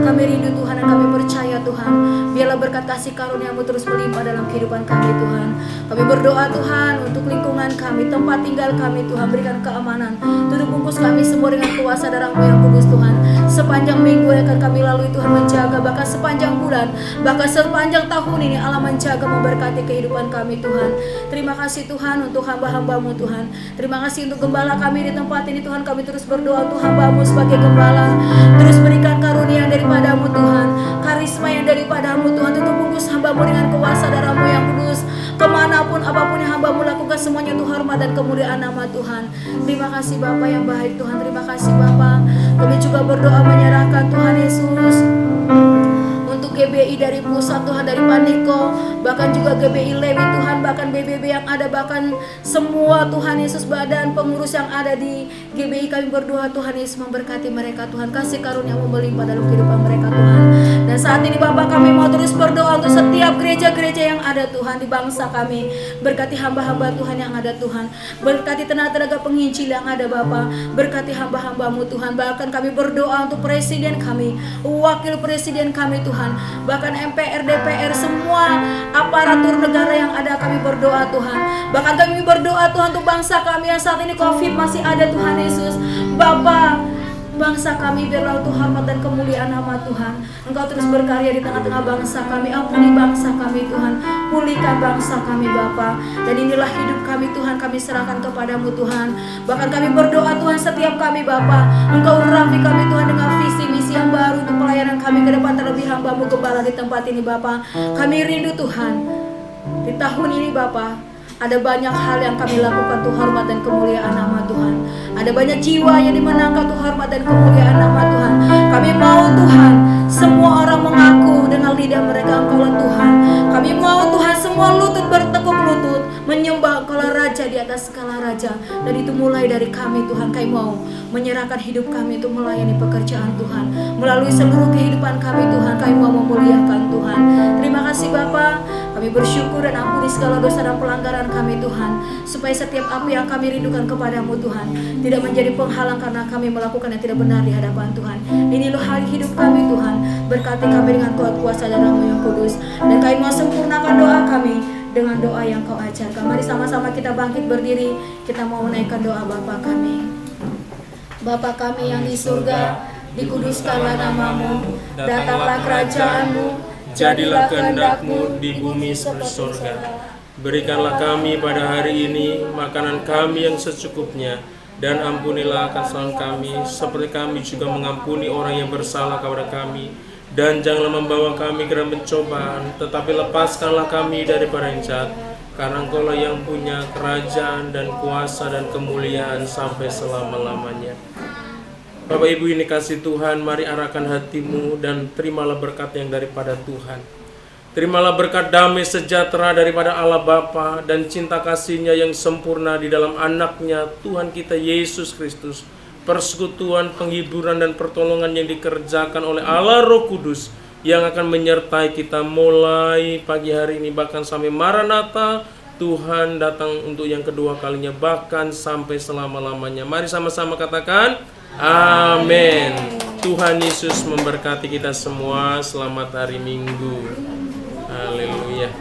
[SPEAKER 5] Kami rindu Tuhan dan kami percaya Tuhan. Biarlah berkat kasih karunia-Mu terus melimpah dalam kehidupan kami Tuhan. Kami berdoa Tuhan untuk lingkungan kami, tempat tinggal kami Tuhan. Berikan keamanan, tutup bungkus kami semua dengan kuasa darah-Mu yang kudus Tuhan. Sepanjang minggu yang akan kami lalui Tuhan menjaga, bahkan sepanjang bulan, bahkan sepanjang tahun ini Allah menjaga, memberkati kehidupan kami Tuhan. Terima kasih Tuhan untuk hamba-hamba-Mu Tuhan. Terima kasih untuk gembala kami di tempat ini Tuhan. Kami terus berdoa untuk hamba-Mu sebagai gembala. Terus berikan karunia daripada-Mu Tuhan, karisma yang daripada-Mu Tuhan. Tutup bungkus hamba-Mu dengan kuasa darah-Mu yang kudus. Kemanapun apapun yang hamba-Mu lakukan, semuanya untuk hormat dan kemuliaan nama Tuhan. Terima kasih Bapa yang baik Tuhan. Terima kasih Bapa. Kami juga berdoa menyerahkan Tuhan Yesus untuk GBI dari pusat Tuhan, dari Paniko, bahkan juga GBI Lewi Tuhan, bahkan BBB yang ada, bahkan semua Tuhan Yesus badan pengurus yang ada di GBI. Kami berdoa Tuhan Yesus memberkati mereka Tuhan, kasih karunia-Mu melimpah dalam kehidupan mereka Tuhan. Dan saat ini Bapak, kami mau terus berdoa untuk setiap gereja-gereja yang ada Tuhan di bangsa kami. Berkati hamba-hamba Tuhan yang ada Tuhan, berkati tenaga-tenaga penginjil yang ada Bapak, berkati hamba-hamba-Mu Tuhan. Bahkan kami berdoa untuk presiden kami, wakil presiden kami Tuhan, bahkan MPR, DPR, semua aparatur negara yang ada, kami berdoa Tuhan. Bahkan kami berdoa Tuhan untuk bangsa kami yang saat ini COVID masih ada Tuhan Yesus. Bapa, bangsa kami biarlah untuk hormat dan kemuliaan nama Tuhan. Engkau terus berkarya di tengah-tengah bangsa kami. Ampuni bangsa kami Tuhan, pulihkan bangsa kami Bapa. Dan inilah hidup kami Tuhan, kami serahkan kepadamu Tuhan. Bahkan kami berdoa Tuhan setiap kami Bapa, Engkau urapi kami Tuhan dengan visi misi yang baru untuk pelayanan kami ke depan. Terlebih hamba-Mu gembala di tempat ini Bapa. Kami rindu Tuhan, di tahun ini Bapa, ada banyak hal yang kami lakukan untuk hormat dan kemuliaan nama Tuhan. Ada banyak jiwa yang dimenangkan untuk hormat dan kemuliaan nama Tuhan. Kami mau Tuhan, semua orang mengaku dengan lidah mereka Engkaulah Tuhan. Kami mau Tuhan, semua lutut bertekuk lutut menyembah Engkaulah Raja di atas segala raja. Dan itu mulai dari kami Tuhan. Kami mau menyerahkan hidup kami untuk melayani pekerjaan Tuhan. Melalui seluruh kehidupan kami Tuhan, kami mau memuliakan Tuhan. Terima kasih Bapa. Kami bersyukur dan ampuni segala dosa dan pelanggaran kami Tuhan, supaya setiap apa yang kami rindukan kepadamu Tuhan tidak menjadi penghalang karena kami melakukan yang tidak benar di hadapan Tuhan. Inilah hal hidup kami Tuhan. Berkati kami dengan Tuhan kuasa darah-Mu yang kudus. Dan kami mau sempurnakan doa kami dengan doa yang Kau ajarkan. Mari sama-sama kita bangkit berdiri. Kita mau menaikkan doa Bapa kami. Bapa kami yang di surga, dikuduskanlah nama-Mu, datanglah kerajaan-Mu,
[SPEAKER 3] jadilah kehendak-Mu di bumi seperti surga. Berikanlah kami pada hari ini makanan kami yang secukupnya, dan ampunilah kesalahan kami seperti kami juga mengampuni orang yang bersalah kepada kami. Dan janganlah membawa kami ke dalam pencobaan, tetapi lepaskanlah kami daripada yang jahat. Karena Engkaulah yang punya kerajaan dan kuasa dan kemuliaan sampai selama-lamanya. Bapak Ibu ini kasih Tuhan, mari arahkan hatimu dan terimalah berkat yang daripada Tuhan. Terimalah berkat damai sejahtera daripada Allah Bapa dan cinta kasih-Nya yang sempurna di dalam anak-Nya Tuhan kita Yesus Kristus. Persekutuan, penghiburan dan pertolongan yang dikerjakan oleh Allah Roh Kudus yang akan menyertai kita mulai pagi hari ini bahkan sampai Maranatha. Tuhan datang untuk yang kedua kalinya bahkan sampai selama-lamanya. Mari sama-sama katakan amin. Tuhan Yesus memberkati kita semua. Selamat hari Minggu. Haleluya.